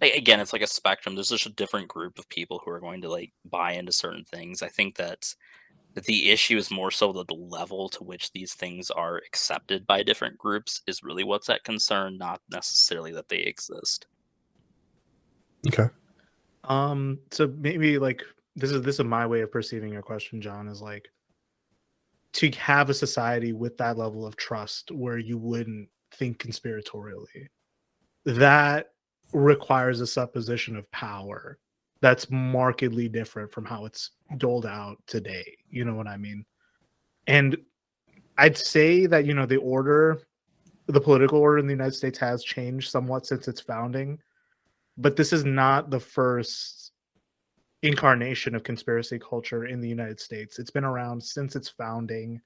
again, it's like a spectrum. There's just a different group of people who are going to like buy into certain things. I think that the issue is more so that the level to which these things are accepted by different groups is really what's at concern, not necessarily that they exist. Okay. So maybe like this is my way of perceiving your question, John, is like to have a society with that level of trust where you wouldn't think conspiratorially. That requires a supposition of power that's markedly different from how it's doled out today. You know what I mean? And I'd say that, you know, the political order in the United States has changed somewhat since its founding, but this is not the first incarnation of conspiracy culture in the United States. It's been around since its founding.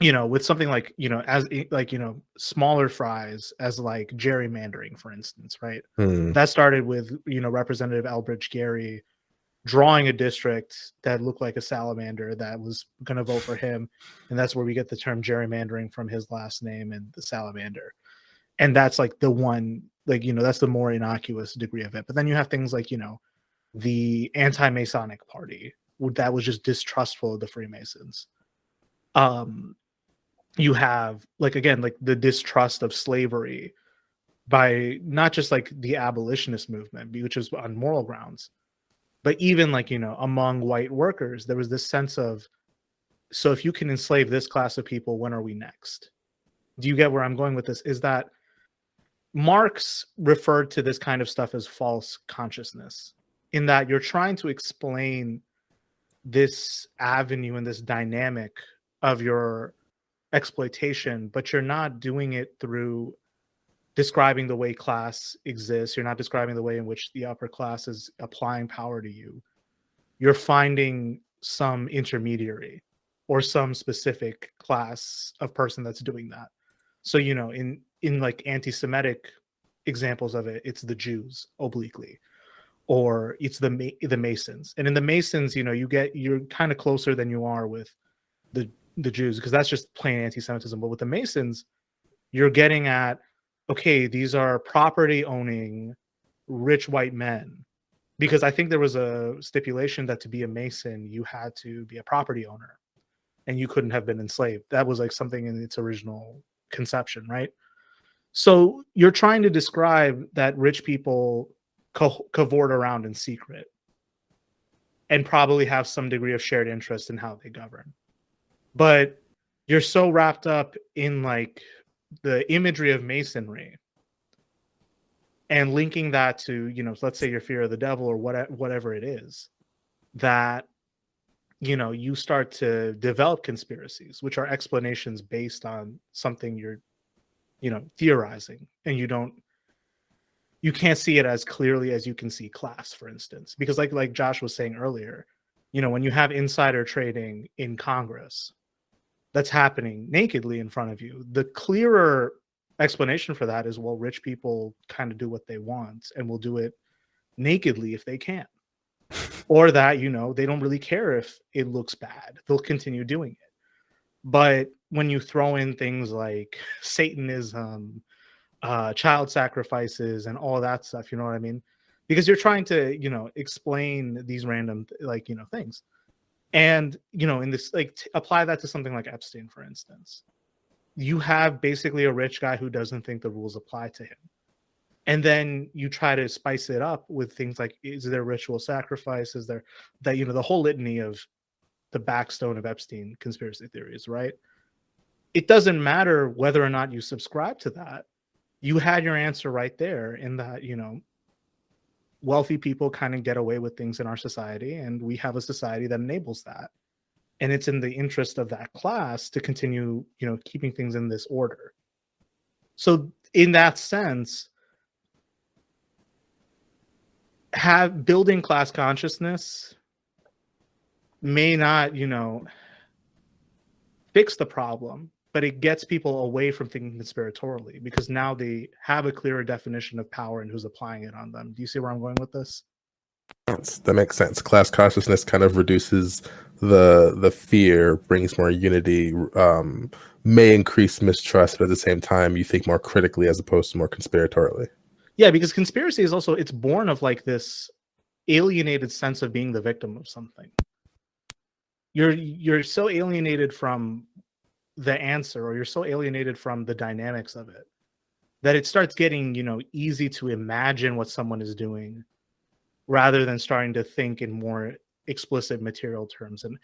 You know, with something like, you know, as like, you know, smaller fries as like gerrymandering, for instance, right? That started with, you know, Representative Elbridge Gerry drawing a district that looked like a salamander that was going to vote for him. And that's where we get the term gerrymandering from his last name and the salamander. And that's like the one, like, you know, that's the more innocuous degree of it. But then you have things like, you know, the anti-Masonic party that was just distrustful of the Freemasons. You have like, again, like the distrust of slavery by not just like the abolitionist movement, which is on moral grounds, but even like, you know, among white workers, there was this sense of, so if you can enslave this class of people, when are we next? Do you get where I'm going with this? Is that Marx referred to this kind of stuff as false consciousness, in that you're trying to explain this avenue and this dynamic of your exploitation, but you're not doing it through describing the way class exists. You're not describing the way in which the upper class is applying power to you. You're finding some intermediary or some specific class of person that's doing that. So, you know, in like anti-Semitic examples of it, it's the Jews obliquely, or it's the Masons. And in the Masons, you're kind of closer than you are with the Jews, because that's just plain anti-Semitism. But with the Masons, you're getting at, okay, these are property owning rich white men, because I think there was a stipulation that to be a Mason you had to be a property owner and you couldn't have been enslaved. That was like something in its original conception, right? So you're trying to describe that rich people cavort around in secret and probably have some degree of shared interest in how they govern. But you're so wrapped up in like the imagery of masonry and linking that to, let's say your fear of the devil or whatever it is, that, you start to develop conspiracies, which are explanations based on something you're, theorizing, and you can't see it as clearly as you can see class, for instance, because like Josh was saying earlier, when you have insider trading in Congress that's happening nakedly in front of you, the clearer explanation for that is, well, rich people kind of do what they want and will do it nakedly if they can, or that they don't really care if it looks bad, they'll continue doing it. But when you throw in things like Satanism, child sacrifices, and all that stuff, you know what I mean, because you're trying to explain these random things, and in this, apply that to something like Epstein, for instance. You have basically a rich guy who doesn't think the rules apply to him. And then you try to spice it up with things like, is there ritual sacrifice? Is there that, the whole litany of the backstone of Epstein conspiracy theories, right? It doesn't matter whether or not you subscribe to that. You had your answer right there, in that, wealthy people kind of get away with things in our society, and we have a society that enables that. And it's in the interest of that class to continue, keeping things in this order. So in that sense, building class consciousness may not, fix the problem, but it gets people away from thinking conspiratorially, because now they have a clearer definition of power and who's applying it on them. Do you see where I'm going with this? That makes sense. Class consciousness kind of reduces the fear, brings more unity, may increase mistrust, but at the same time you think more critically as opposed to more conspiratorially. Yeah, because conspiracy is also, it's born of like this alienated sense of being the victim of something. You're so alienated from the answer, or you're so alienated from the dynamics of it, that it starts getting, easy to imagine what someone is doing, rather than starting to think in more explicit material terms. And,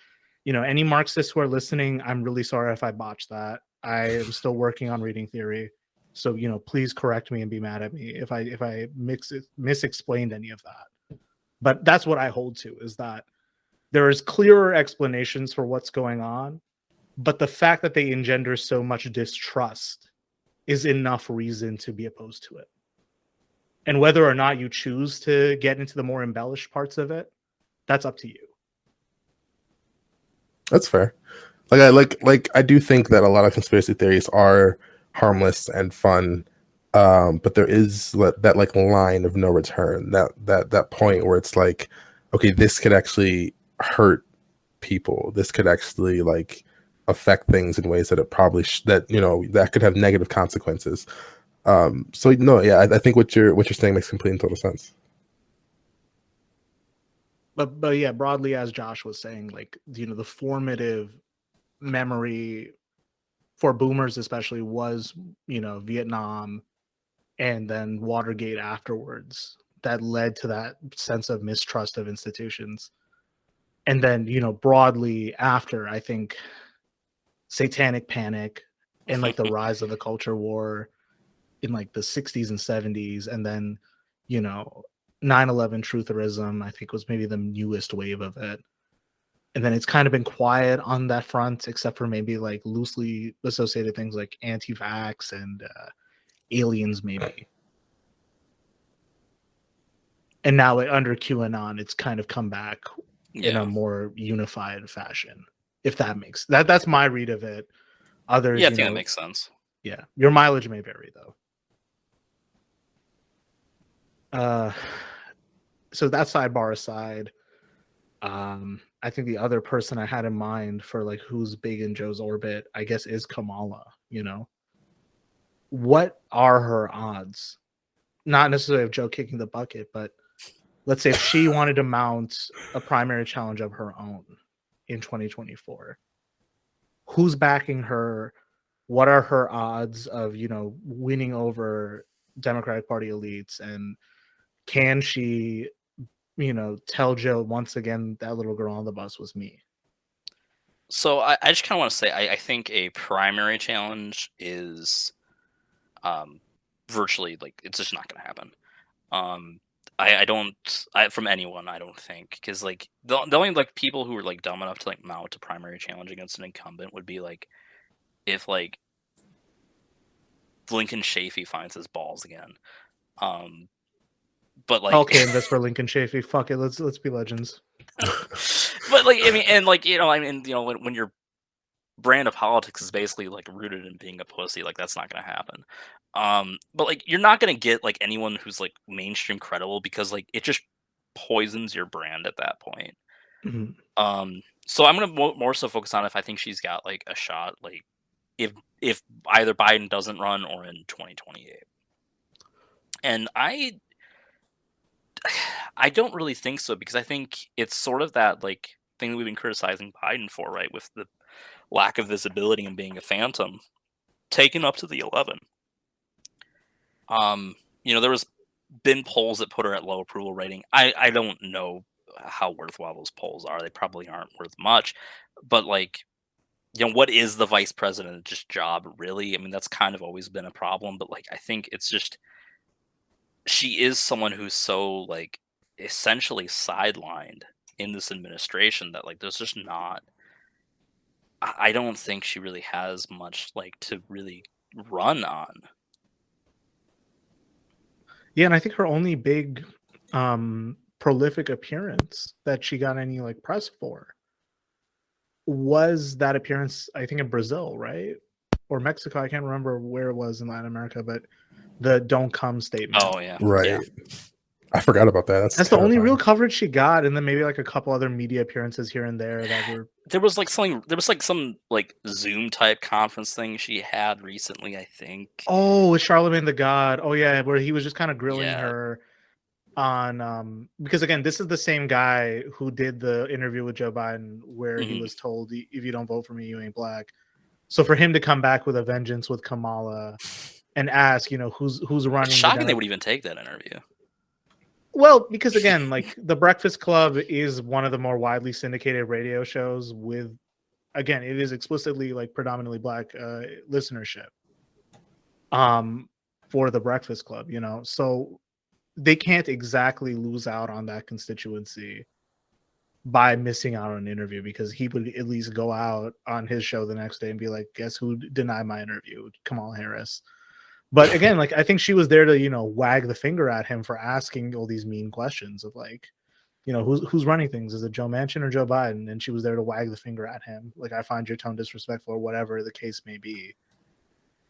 any Marxists who are listening, I'm really sorry if I botched that. I am still working on reading theory. So, please correct me and be mad at me if I misexplained any of that. But that's what I hold to, is that there is clearer explanations for what's going on, but the fact that they engender so much distrust is enough reason to be opposed to it. And whether or not you choose to get into the more embellished parts of it, that's up to you. That's fair. I do think that a lot of conspiracy theories are harmless and fun, but there is that like line of no return, that point where it's like, okay, this could actually hurt people. This could actually like affect things in ways that it probably that could have negative consequences. So no, yeah, I think what you're saying makes complete and total sense. But yeah, broadly, as Josh was saying, like, the formative memory for boomers especially was, Vietnam, and then Watergate afterwards, that led to that sense of mistrust of institutions. And then, broadly after, I think, satanic panic and like the rise of the culture war in like the 60s and 70s, and then 9/11 trutherism, I think, was maybe the newest wave of it. And then it's kind of been quiet on that front, except for maybe like loosely associated things like anti-vax and aliens, maybe. And now under QAnon, it's kind of come back in a more unified fashion. If that makes that's my read of it. Others, I think that makes sense. Yeah, your mileage may vary though. So that sidebar aside, I think the other person I had in mind for like who's big in Joe's orbit, I guess, is Kamala. You know, what are her odds? Not necessarily of Joe kicking the bucket, but let's say if she wanted to mount a primary challenge of her own in 2024, who's backing her? What are her odds of, you know, winning over Democratic Party elites? And can she, you know, tell Joe once again that little girl on the bus was me? So I just kind of want to say I think a primary challenge is virtually like it's just not going to happen. I don't from anyone I don't think because like the only like people who are like dumb enough to like mount a primary challenge against an incumbent would be like if like Lincoln Chafee finds his balls again. But like Okay, invest for Lincoln Chafee. Fuck it, let's be legends. but like I mean and like you know I mean you know when your brand of politics is basically like rooted in being a pussy, like that's not going to happen. But like you're not going to get like anyone who's like mainstream credible because like it just poisons your brand at that point. Mhm. So I'm going to more so focus on if I think she's got like a shot, like if either Biden doesn't run or in 2028. And I don't really think so because I think it's sort of that like thing that we've been criticizing Biden for, right? With the lack of visibility and being a phantom, taken up to the 11. You know, there was been polls that put her at low approval rating. I don't know how worthwhile those polls are. They probably aren't worth much, but like, you know, what is the vice president just job really? I mean, that's kind of always been a problem, but like, I think it's just she is someone who's so like essentially sidelined in this administration that like there's just not. I don't think she really has much like to really run on. Yeah, and I think her only big prolific appearance that she got any like press for was that appearance, I think, in Brazil, right? Or Mexico. I can't remember where it was in Latin America, but the "Don't come" statement. Oh yeah, Right. Yeah. I forgot about that. That's the only terrifying. real coverage she got, and then maybe like a couple other media appearances here and there that were. There was like something. There was like some like Zoom type conference thing she had recently. I think. Oh, with Charlemagne the God. Oh yeah, where he was just kind of grilling Yeah. her on because again, this is the same guy who did the interview with Joe Biden where he Mhm. was told, if you don't vote for me, you ain't black. So for him to come back with a vengeance with Kamala and ask, you know, who's running. It's shocking they would even take that interview. Well, because again, like The Breakfast Club is one of the more widely syndicated radio shows with, again, it is explicitly like predominantly black listenership for The Breakfast Club, you know, so they can't exactly lose out on that constituency by missing out on an interview, because he would at least go out on his show the next day and be like, guess who denied my interview? Kamala Harris. But again, like I think she was there to, you know, wag the finger at him for asking all these mean questions of like, you know, who's running things? Is it Joe Manchin or Joe Biden? And she was there to wag the finger at him. Like, I find your tone disrespectful, or whatever the case may be.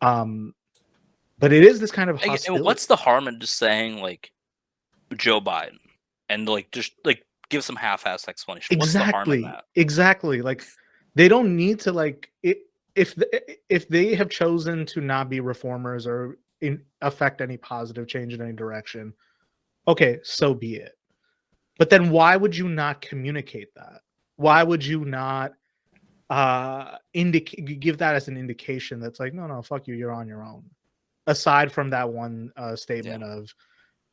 But it is this kind of hostility. And what's the harm in just saying like Joe Biden and like just like give some half-ass explanation? What's the harm in that? Exactly. Like they don't need to like it. If they have chosen to not be reformers or affect any positive change in any direction, okay, so be it. But then why would you not communicate that? Why would you not give that as an indication that's like, no, fuck you, you're on your own. Aside from that one statement of,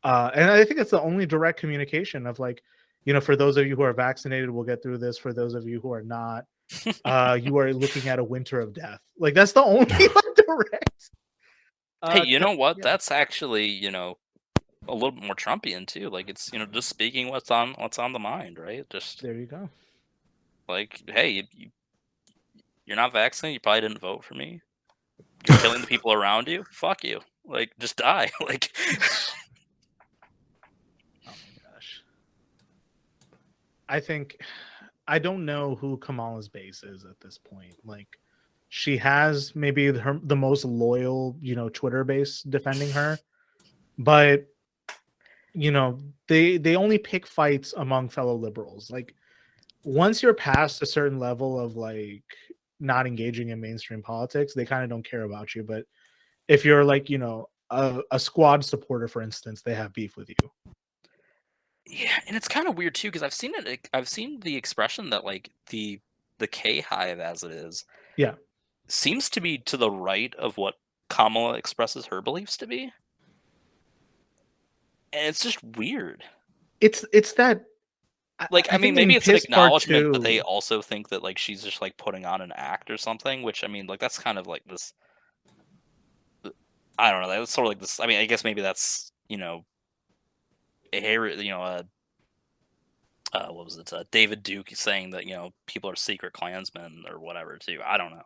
and I think it's the only direct communication of like, you know, for those of you who are vaccinated, we'll get through this. For those of you who are not, you are looking at a winter of death. Like that's the only direct. Hey, you know what? Yeah. That's actually, you know, a little bit more Trumpian too. Like it's, you know, just speaking what's on the mind, right? Just there you go. like, hey, you're not vaccinated. You probably didn't vote for me. You're killing the people around you. Fuck you. Like, just die. Like, oh my gosh. I don't know who Kamala's base is at this point. Like, she has maybe the most loyal, you know, Twitter base defending her, but they only pick fights among fellow liberals. Like once you're past a certain level of like not engaging in mainstream politics, they kind of don't care about you. But if you're like, a squad supporter, for instance, they have beef with you. Yeah, and it's kind of weird too because I've seen the expression that like the K hive as it is Yeah. seems to be to the right of what Kamala expresses her beliefs to be. And it's just weird. It's that Like, I mean, think maybe in it's an Piss Part acknowledgement that they 2, also think that like she's just like putting on an act or something, which I mean, like that's kind of like this. I don't know. That's sort of like this. I mean, I guess maybe that's what was it? David Duke saying that people are secret Klansmen or whatever too. I don't know.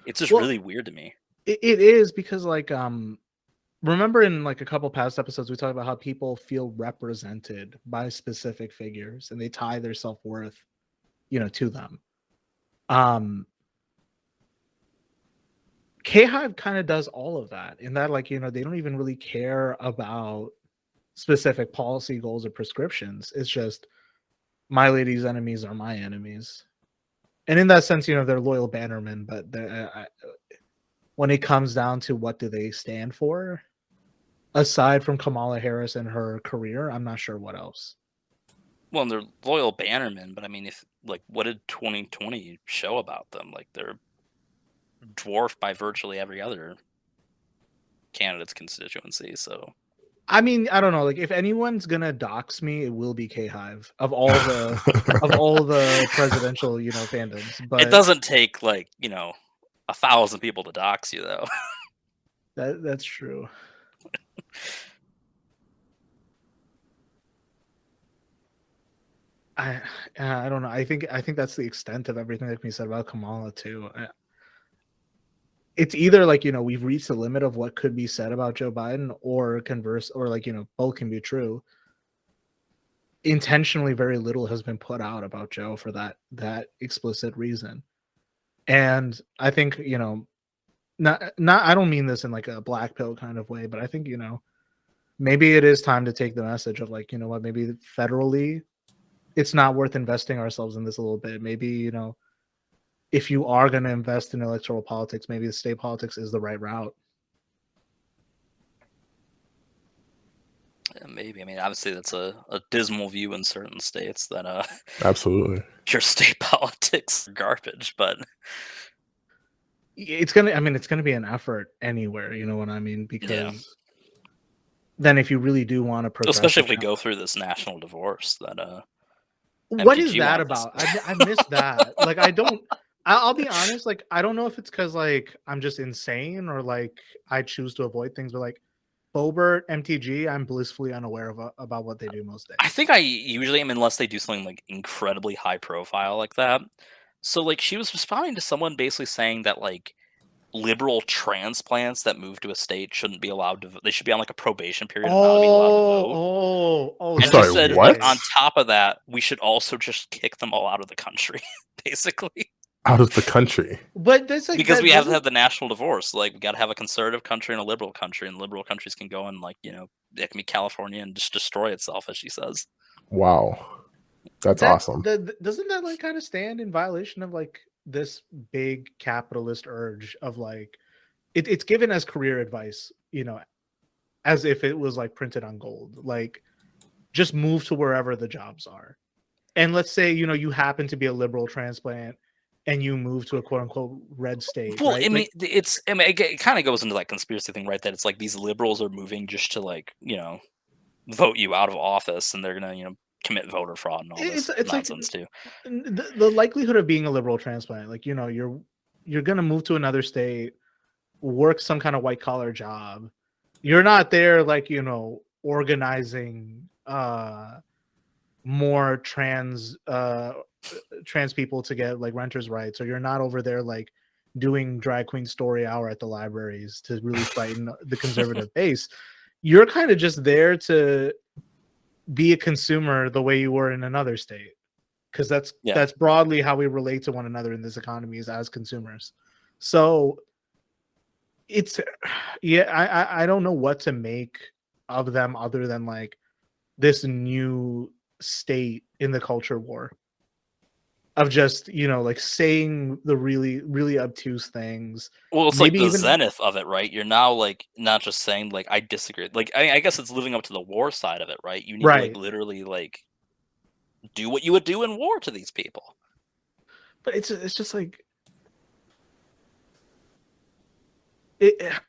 It's just well, really weird to me. it is because like remember in like a couple past episodes we talked about how people feel represented by specific figures and they tie their self-worth to them. K-Hive kind of does all of that in that like they don't even really care about specific policy goals or prescriptions. It's just my lady's enemies are my enemies, and in that sense they're loyal bannermen, but when it comes down to what do they stand for, aside from Kamala Harris and her career, I'm not sure what else. Well, and they're loyal bannermen, but I mean, if like, what did 2020 show about them? Like, they're dwarfed by virtually every other candidate's constituency. So, I mean, I don't know. Like, if anyone's gonna dox me, it will be K-Hive of all the presidential fandoms. But it doesn't take like 1,000 people to dox you, though. that's true. I don't know. I think that's the extent of everything that can be said about Kamala too. It's either like we've reached the limit of what could be said about Joe Biden, or converse, or like both can be true. Intentionally, very little has been put out about Joe for that explicit reason, and I think not I don't mean this in like a black pill kind of way, but I think maybe it is time to take the message of like what, maybe federally it's not worth investing ourselves in this a little bit. Maybe if you are going to invest in electoral politics, maybe the state politics is the right route. Yeah, maybe. I mean, obviously, that's a dismal view in certain states that Absolutely. pure state politics are garbage. But It's gonna be an effort anywhere. You know what I mean? Because then, if you really do want to progress, especially if we go through this national divorce, that what is MTG that wants. about? I missed that. Like, I don't. I'll be honest. Like, I don't know if it's because like I'm just insane or like I choose to avoid things, but like Bobert, MTG, I'm blissfully unaware of about what they do most days. I think I usually am, unless they do something like incredibly high profile like that. So like she was responding to someone basically saying that like liberal transplants that move to a state shouldn't be allowed to vote. They should be on like a probation period and not be allowed to vote. Oh! And I'm she sorry, said, what? like, on top of that, we should also just kick them all out of the country, basically. Out of the country. But that's like Because that we have to doesn't- have the national divorce. Like, we got to have a conservative country and a liberal country, and liberal countries can go and, like, it can be California and just destroy itself, as she says. Wow. That's awesome. doesn't that like kind of stand in violation of like this big capitalist urge of like it's given as career advice, as if it was like printed on gold, like just move to wherever the jobs are. And let's say you happen to be a liberal transplant and you move to a quote unquote red state. Well, right? I mean, it kind of goes into that conspiracy thing, right? That it's like these liberals are moving just to, like, vote you out of office, and they're gonna, commit voter fraud and all this It's nonsense like too. the likelihood of being a liberal transplant, like you're gonna move to another state, work some kind of white collar job. You're not there like organizing more trans people to get like renters rights, or you're not over there like doing drag queen story hour at the libraries to really frighten the conservative base. You're kind of just there to be a consumer the way you were in another state, because that's broadly how we relate to one another in this economy, is as consumers. So it's I don't know what to make of them other than like this new state in the culture war of just, you know, like saying the really, really obtuse things. Well, it's like Maybe the even zenith of it, right? You're now like not just saying like I disagree. Like I guess it's living up to the war side of it, right? You need to like right. literally like do what you would do in war to these people. But it's just like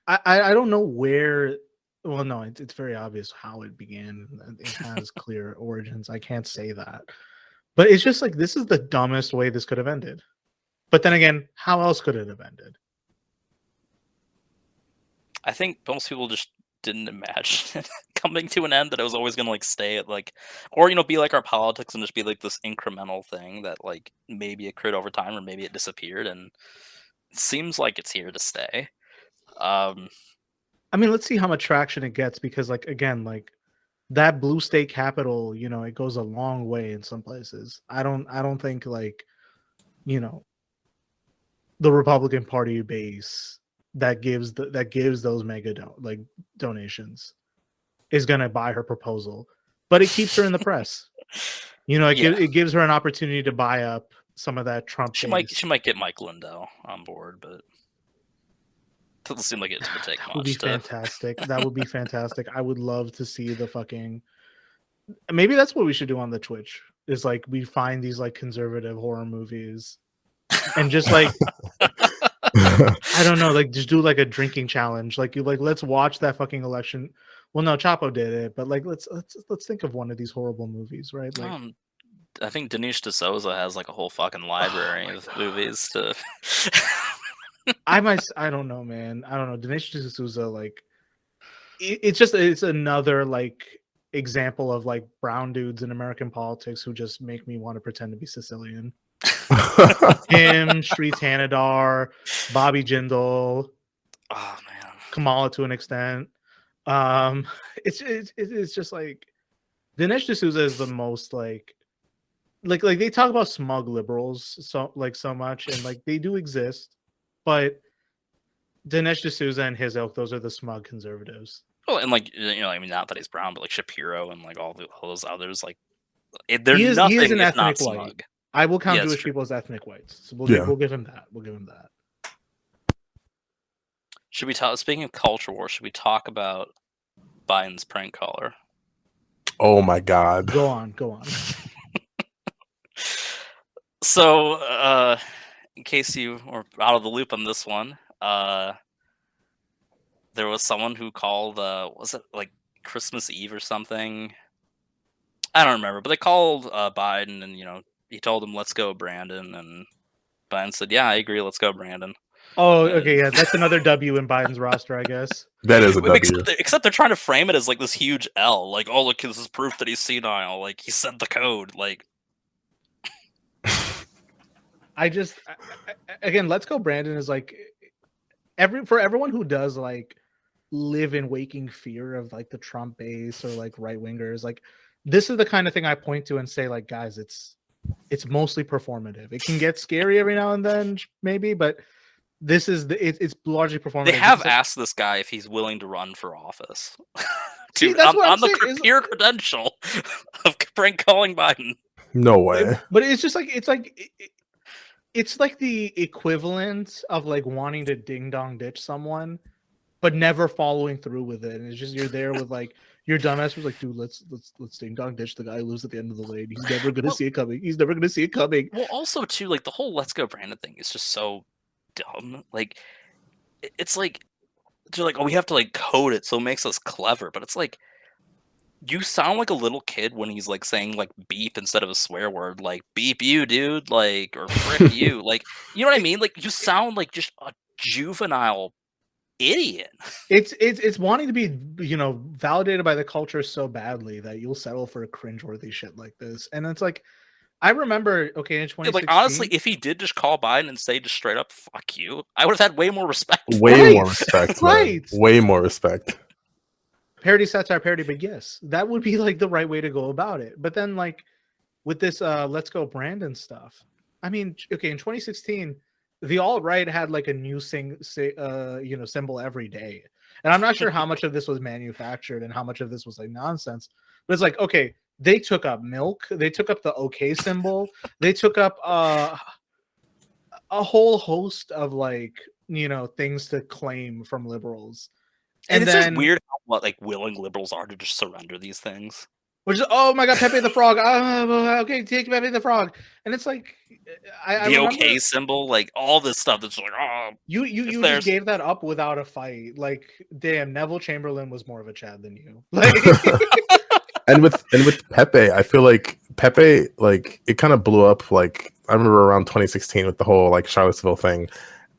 I don't know where. Well, no, it's very obvious how it began. It has clear origins. I can't say that, but it's just like this is the dumbest way this could have ended. But then again, how else could it have ended? I think most people just didn't imagine it coming to an end, that it was always gonna like stay at like, or be like our politics and just be like this incremental thing that like maybe it occurred over time or maybe it disappeared, and it seems like it's here to stay. Um, I mean, let's see how much traction it gets because, like, again, like that blue state capital, you know, it goes a long way in some places. I don't think like, you know, the Republican Party base that gives those mega donations is gonna buy her proposal, but it keeps her in the press. You know, yeah, it gives her an opportunity to buy up some of that Trump she base. might get Mike Lindell on board, but doesn't seem like it would take That would be much to. fantastic. That would be fantastic. I would love to see the fucking. Maybe that's what we should do on the Twitch. Is like we find these like conservative horror movies, and just like I don't know, like just do like a drinking challenge. Like you like let's watch that fucking election. Well, no, Chapo did it, but like let's think of one of these horrible movies, right? Like I think Dinesh D'Souza has like a whole fucking library of movies to. I don't know, man. I don't know. Dinesh D'Souza, like it's another like example of like brown dudes in American politics who just make me want to pretend to be Sicilian. Him, Sri Tanadar, Bobby Jindal, Oh man, Kamala to an extent. It's just like Dinesh D'Souza is the most like they talk about smug liberals so much, and like they do exist, but Dinesh D'Souza and his ilk, those are the smug conservatives. well, and like I mean, not that he's brown, but like Shapiro and like all those others, like they're He is nothing an if not ethnic white. smug. I will count Yeah, it's Jewish true. people as ethnic whites. So we'll give him that. We'll give him that. Should we talk? Speaking of culture war, should we talk about Biden's prank caller? Oh my god. Go on. So, in case you were out of the loop on this one, there was someone who called, was it like Christmas Eve or something? I don't remember, but they called Biden, and he told him, "Let's go, Brandon," and Biden said, "Yeah, I agree. Let's go, Brandon." Oh, okay, yeah, that's another W in Biden's roster, I guess. That is a W. Except they're trying to frame it as like this huge L. Like, oh look, this is proof that he's senile. Like he said the code. Like, Again, Let's Go Brandon is like for everyone who does like live in waking fear of like the Trump base or like right wingers, like this is the kind of thing I point to and say, like, guys, it's mostly performative. It can get scary every now and then, maybe, but this is it's largely performative. They have asked this guy if he's willing to run for office. See, Dude, that's on the pure credential of prank calling Biden. No way. But it's just like it's like the equivalent of like wanting to ding dong ditch someone, but never following through with it. And it's just you're there with like your dumbass was like, dude, let's ding dong ditch the guy who lives at the end of the lane. He's never gonna see it coming. He's never gonna see it coming. Well, also too, like the whole "Let's Go Brandon" thing is just so dumb. Like, it's like they're like, oh, we have to like code it so it makes us clever, but it's like you sound like a little kid when he's like saying like beep instead of a swear word, like beep you, dude, like, or frick you, like, you know what I mean? Like you sound like just a juvenile idiot. It's wanting to be validated by the culture so badly that you'll settle for cringeworthy shit like this. And it's like I remember, in 2016, like honestly, if he did just call Biden and say just straight up "fuck you," I would have had way more respect. Way more respect. Right. Way more respect. Parody, satire, parody, but yes, that would be like the right way to go about it. But then like with this Let's Go Brandon stuff, I mean, okay, in 2016, the alt-right had like a new symbol every day. And I'm not sure how much of this was manufactured and how much of this was like nonsense. But it's like, okay, they took up milk, they took up the OK symbol, they took up a whole host of like, you know, things to claim from liberals. And it's just weird how what like willing liberals are to just surrender these things. Which is, oh my god, Pepe the Frog. Okay, take Pepe the Frog. And it's like, I the remember, OK symbol, like all this stuff that's like, oh, you just gave that up without a fight. Like, damn, Neville Chamberlain was more of a Chad than you. Like, and with Pepe, I feel like Pepe, like it kind of blew up. Like I remember around 2016 with the whole like Charlottesville thing.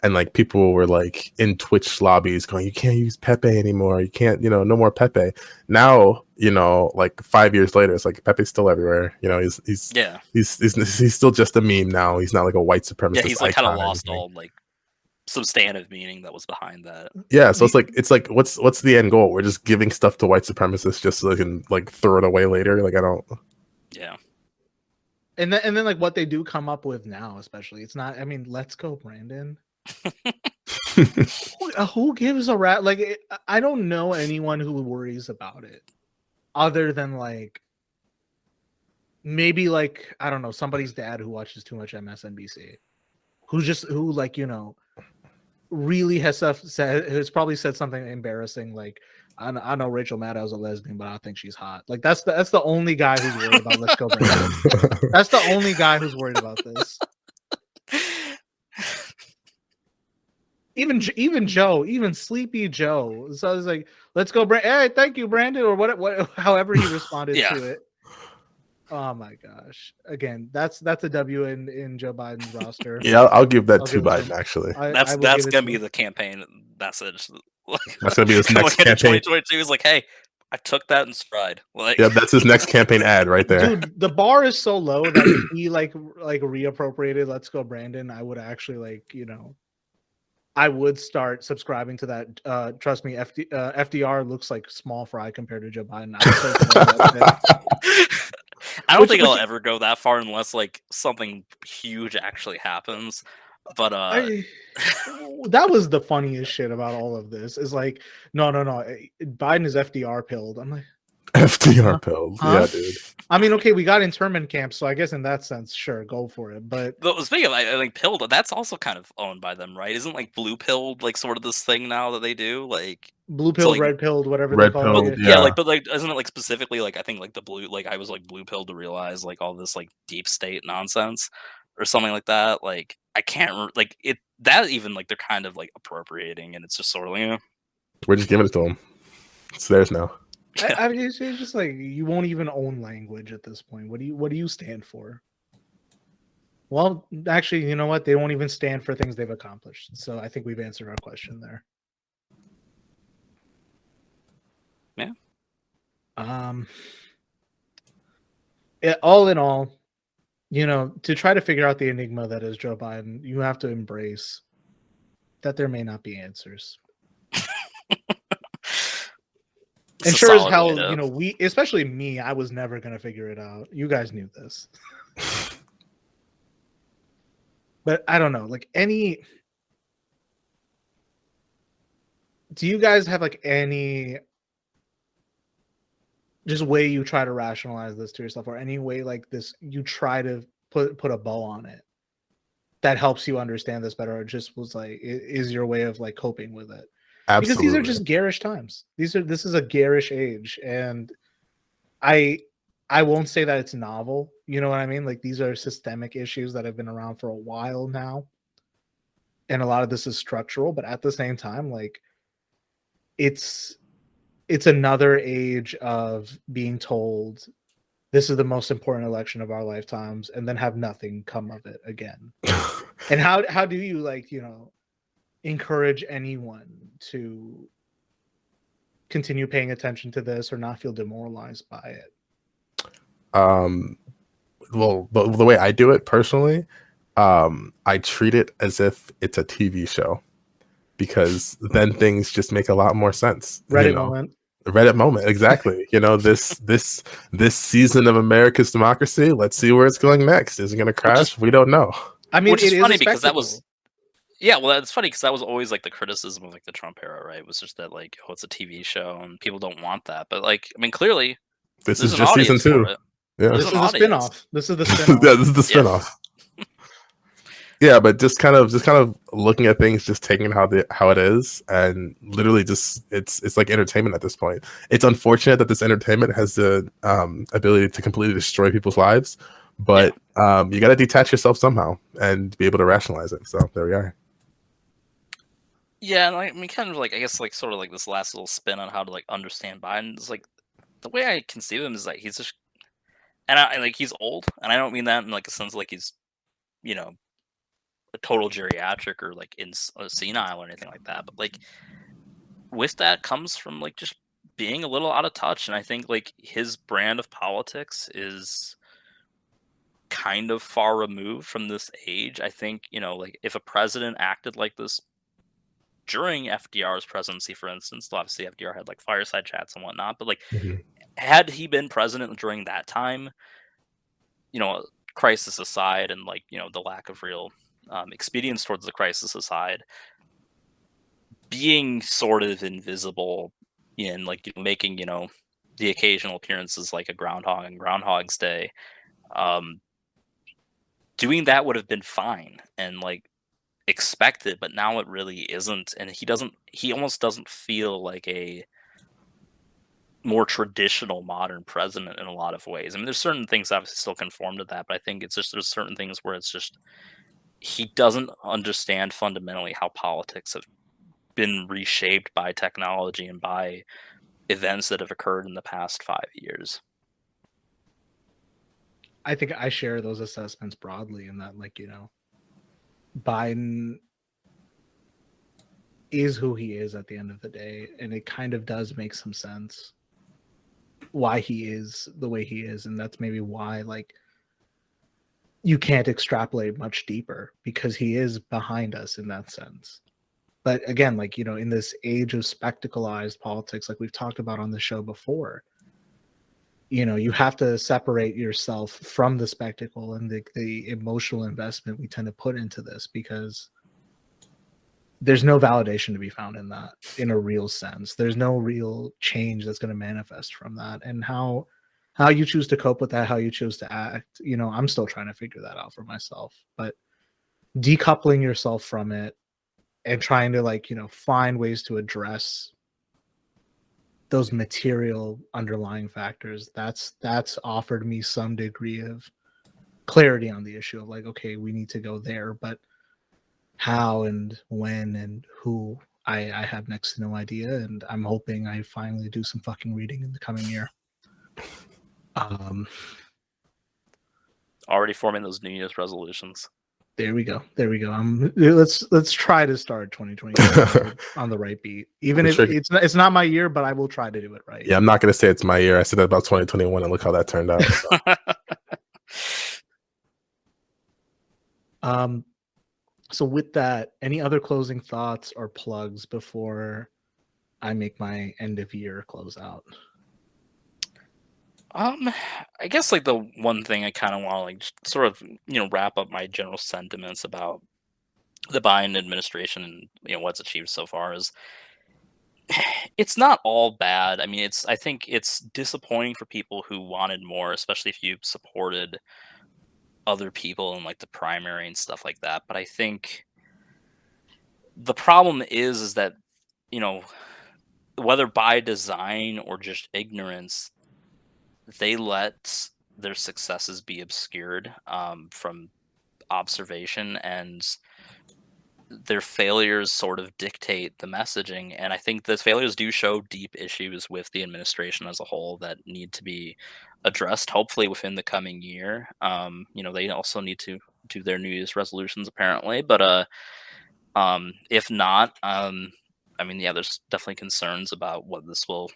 And like people were like in Twitch lobbies going, you can't use Pepe anymore. You can't, you know, no more Pepe. Now, you know, like 5 years later, it's like Pepe's still everywhere. You know, he's still just a meme now. He's not like a white supremacist. Yeah, he's like kind of lost all like substantive meaning that was behind that. Yeah, so it's like what's the end goal? We're just giving stuff to white supremacists just so they can like throw it away later. Like I don't. Yeah. And then like what they do come up with now, especially, it's not. I mean, let's go, Brandon. Who gives a rat? Like, I don't know anyone who worries about it other than like maybe like, I don't know, somebody's dad who watches too much MSNBC, who like, you know, really has probably said something embarrassing like, I know Rachel Maddow's a lesbian, but I think she's hot. Like that's the only guy who's worried about let's go, Brandon. That's the only guy who's worried about this. Even Joe, even Sleepy Joe. So I was like, "Let's go, Brandon." Hey, thank you, Brandon, or what? However he responded to it. Oh my gosh! Again, that's a W in Joe Biden's roster. Yeah, I'll give that to Biden. Actually, that's gonna be the campaign message. That's gonna be his next campaign. 2022 is like, hey, I took that in stride. Like, yeah, that's his next campaign ad right there. Dude, the bar is so low that if he like reappropriated "Let's Go, Brandon," I would actually like, you know. I would start subscribing to that. Trust me, FDR looks like small fry compared to Joe Biden. I don't think I'll ever go that far unless like something huge actually happens. But that was the funniest shit about all of this. Is like, no, Biden is FDR pilled. I'm like, FDR pilled. Huh? Yeah, dude. I mean, okay, we got internment camps, so I guess in that sense, sure, go for it. But speaking of, I think pilled, that's also kind of owned by them, right? Isn't like blue pilled like sort of this thing now that they do, like blue pilled, so, like, red pilled, whatever red they call it. Yeah, like, but like, isn't it like specifically like I think like the blue, like I was like blue pilled to realize like all this like deep state nonsense or something like that. Like I can't like it that even like they're kind of like appropriating, and it's just sort of, you know, we're just giving it to them. It's theirs now. I mean, it's just like you won't even own language at this point. What do you stand for? Well, actually, you know what? They won't even stand for things they've accomplished. So I think we've answered our question there. Yeah. All in all, you know, to try to figure out the enigma that is Joe Biden, you have to embrace that there may not be answers. And sure as hell, you know, especially me, I was never going to figure it out. You guys knew this. But I don't know, like do you guys have like any just way you try to rationalize this to yourself, or any way like this you try to put a bow on it that helps you understand this better, or just was like is your way of like coping with it? Absolutely. Because these are just garish times. This is a garish age, and I won't say that it's novel. You know what I mean? Like these are systemic issues that have been around for a while now, and a lot of this is structural. But at the same time, like it's another age of being told this is the most important election of our lifetimes, and then have nothing come of it again. And how do you like, you know, encourage anyone to continue paying attention to this or not feel demoralized by it? Well, the way I do it personally, I treat it as if it's a TV show, because then things just make a lot more sense. Reddit moment. Reddit moment, exactly. You know, this season of America's democracy, let's see where it's going next. Is it going to crash? We don't know. I mean, which is funny because that was Yeah, well, it's funny because that was always like the criticism of like the Trump era, right? It was just that like, oh, it's a TV show and people don't want that. But like, I mean, clearly This there's is an just season audience for 2. it. Yeah. There's This an is a audience. spinoff. This is the Yeah, spinoff. this is the Yeah. spinoff. Yeah, but just kind of looking at things, just taking how it is, and literally just it's like entertainment at this point. It's unfortunate that this entertainment has the ability to completely destroy people's lives, but you got to detach yourself somehow and be able to rationalize it. So there we are. Yeah, and like, I mean, kind of like I guess like sort of like this last little spin on how to like understand Biden is like the way I conceive him is like he's just and like he's old, and I don't mean that in like a sense like he's you know a total geriatric or like senile or anything like that, but like with that comes from like just being a little out of touch, and I think like his brand of politics is kind of far removed from this age. I think like if a president acted like this during FDR's presidency, for instance, obviously FDR had like fireside chats and whatnot, but like Mhm. had he been president during that time, crisis aside, and like the lack of real expedience towards the crisis aside, being sort of invisible in like making the occasional appearances like a groundhog and Groundhog's Day, um, doing that would have been fine and like expected, but now it really isn't, and he almost doesn't feel like a more traditional modern president in a lot of ways. I mean, there's certain things obviously still conform to that, but I think it's just there's certain things where it's just he doesn't understand fundamentally how politics have been reshaped by technology and by events that have occurred in the past 5 years. I think I share those assessments broadly in that, like, Biden is who he is at the end of the day, and it kind of does make some sense why he is the way he is, and that's maybe why like you can't extrapolate much deeper because he is behind us in that sense. But again, like in this age of spectacleized politics, like we've talked about on the show before, you have to separate yourself from the spectacle and the emotional investment we tend to put into this, because there's no validation to be found in that in a real sense. There's no real change that's going to manifest from that. And how you choose to cope with that, how you choose to act, I'm still trying to figure that out for myself. But decoupling yourself from it and trying to like, find ways to address those material underlying factors, that's offered me some degree of clarity on the issue of like, okay, we need to go there, but how and when and who, I have next to no idea, and I'm hoping I finally do some fucking reading in the coming year. Already forming those New Year's resolutions. There we go. Let's try to start 2020 on the right beat. Even if it's not my year, but I will try to do it right. Yeah, I'm not gonna say it's my year. I said that about 2021, and look how that turned out. So. So with that, any other closing thoughts or plugs before I make my end of year closeout? I guess like the one thing I kind of want to like just sort of wrap up my general sentiments about the Biden administration and what's achieved so far is it's not all bad. I mean, I think it's disappointing for people who wanted more, especially if you supported other people in like the primary and stuff like that. But I think the problem is that whether by design or just ignorance, they let their successes be obscured from observation, and their failures sort of dictate the messaging. And I think the failures do show deep issues with the administration as a whole that need to be addressed, hopefully within the coming year. They also need to do their New Year's resolutions apparently, but if not, I mean, yeah, there's definitely concerns about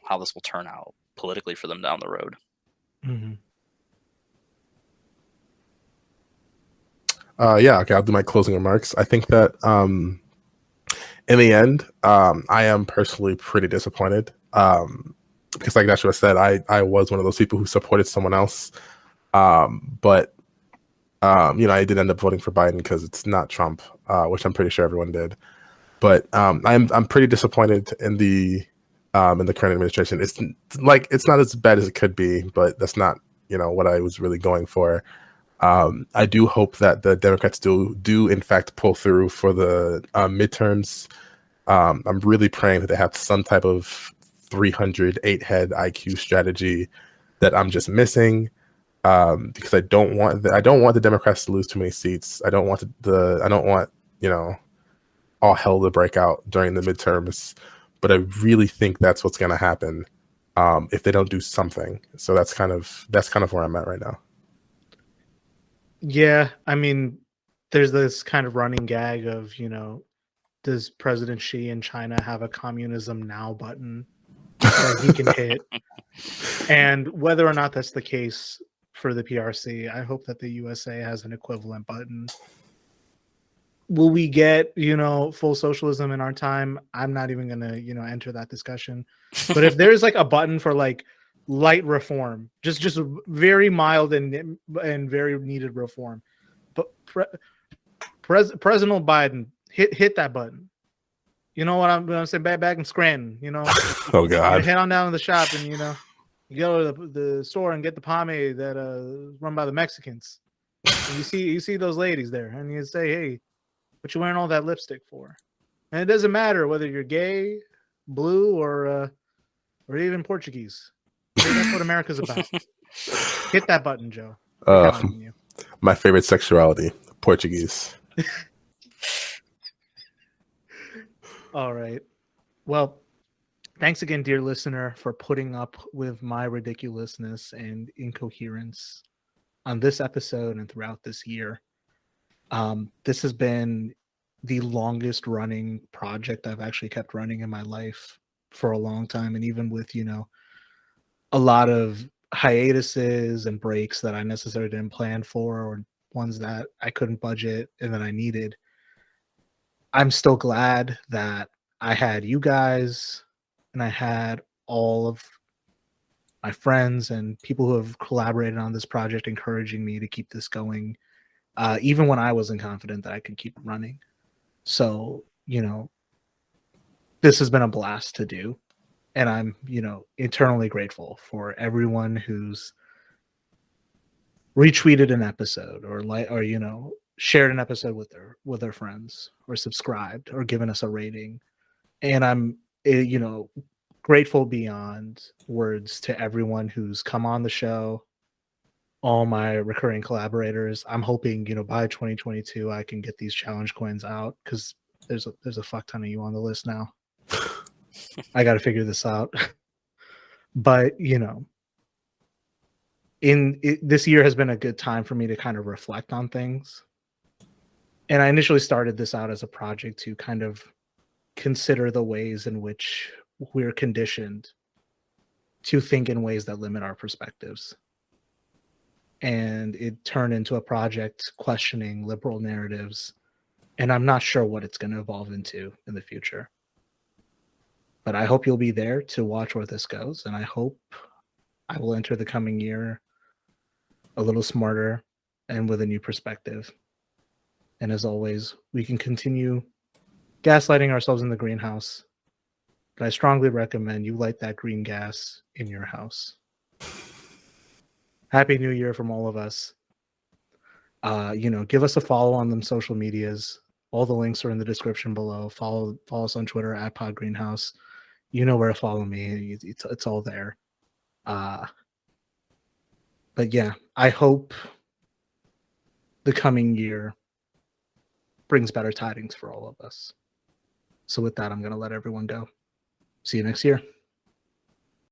how this will turn out politically for them down the road. Mm-hmm. Yeah, okay, I'll do my closing remarks. I think that in the end, I am personally pretty disappointed because, like Nashua said, I was one of those people who supported someone else, but I did end up voting for Biden because it's not Trump, which I'm pretty sure everyone did. But I'm pretty disappointed in the current administration. It's not as bad as it could be, but that's not what I was really going for. I do hope that the Democrats do in fact pull through for the midterms. I'm really praying that they have some type of 308 head IQ strategy that I'm just missing. Because I don't want the Democrats to lose too many seats. I don't want all hell to break out during the midterms. But I really think that's what's going to happen if they don't do something. So that's kind of where I'm at right now. Yeah, I mean, there's this kind of running gag of, does President Xi in China have a communism now button that he can hit? And whether or not that's the case for the PRC, I hope that the USA has an equivalent button. Will we get, full socialism in our time? I'm not even going to, enter that discussion. But if there's like a button for like light reform, just very mild and very needed reform, but President Biden hit that button. You know what I'm saying? Back in Scranton, Oh God! Head on down to the shop and you go to the store and get the pomade that run by the Mexicans. And you see those ladies there, and you say, "Hey, what you wearing all that lipstick for?" And it doesn't matter whether you're gay, blue, or even Portuguese. That's what America's about. Hit that button, Joe. My favorite sexuality, Portuguese. All right. Well, thanks again, dear listener, for putting up with my ridiculousness and incoherence on this episode and throughout this year. This has been the longest running project I've actually kept running in my life for a long time. And even with, a lot of hiatuses and breaks that I necessarily didn't plan for, or ones that I couldn't budget and that I needed, I'm still glad that I had you guys and I had all of my friends and people who have collaborated on this project encouraging me to keep this going, even when I wasn't confident that I could keep running. So, this has been a blast to do. And I'm, eternally grateful for everyone who's retweeted an episode or shared an episode with their friends or subscribed or given us a rating. And I'm grateful beyond words to everyone who's come on the show, all my recurring collaborators. I'm hoping by 2022 I can get these challenge coins out, because there's a fuck ton of you on the list now. I got to figure this out. But this year has been a good time for me to kind of reflect on things. And I initially started this out as a project to kind of consider the ways in which we're conditioned to think in ways that limit our perspectives. And it turned into a project questioning liberal narratives. And I'm not sure what it's going to evolve into in the future. But I hope you'll be there to watch where this goes. And I hope I will enter the coming year a little smarter and with a new perspective. And as always, we can continue gaslighting ourselves in the greenhouse. But I strongly recommend you light that green gas in your house. Happy New Year from all of us. Give us a follow on them social medias. All the links are in the description below. Follow us on Twitter at PodGreenhouse. You know where to follow me. It's all there. But yeah, I hope the coming year brings better tidings for all of us. So with that, I'm going to let everyone go. See you next year.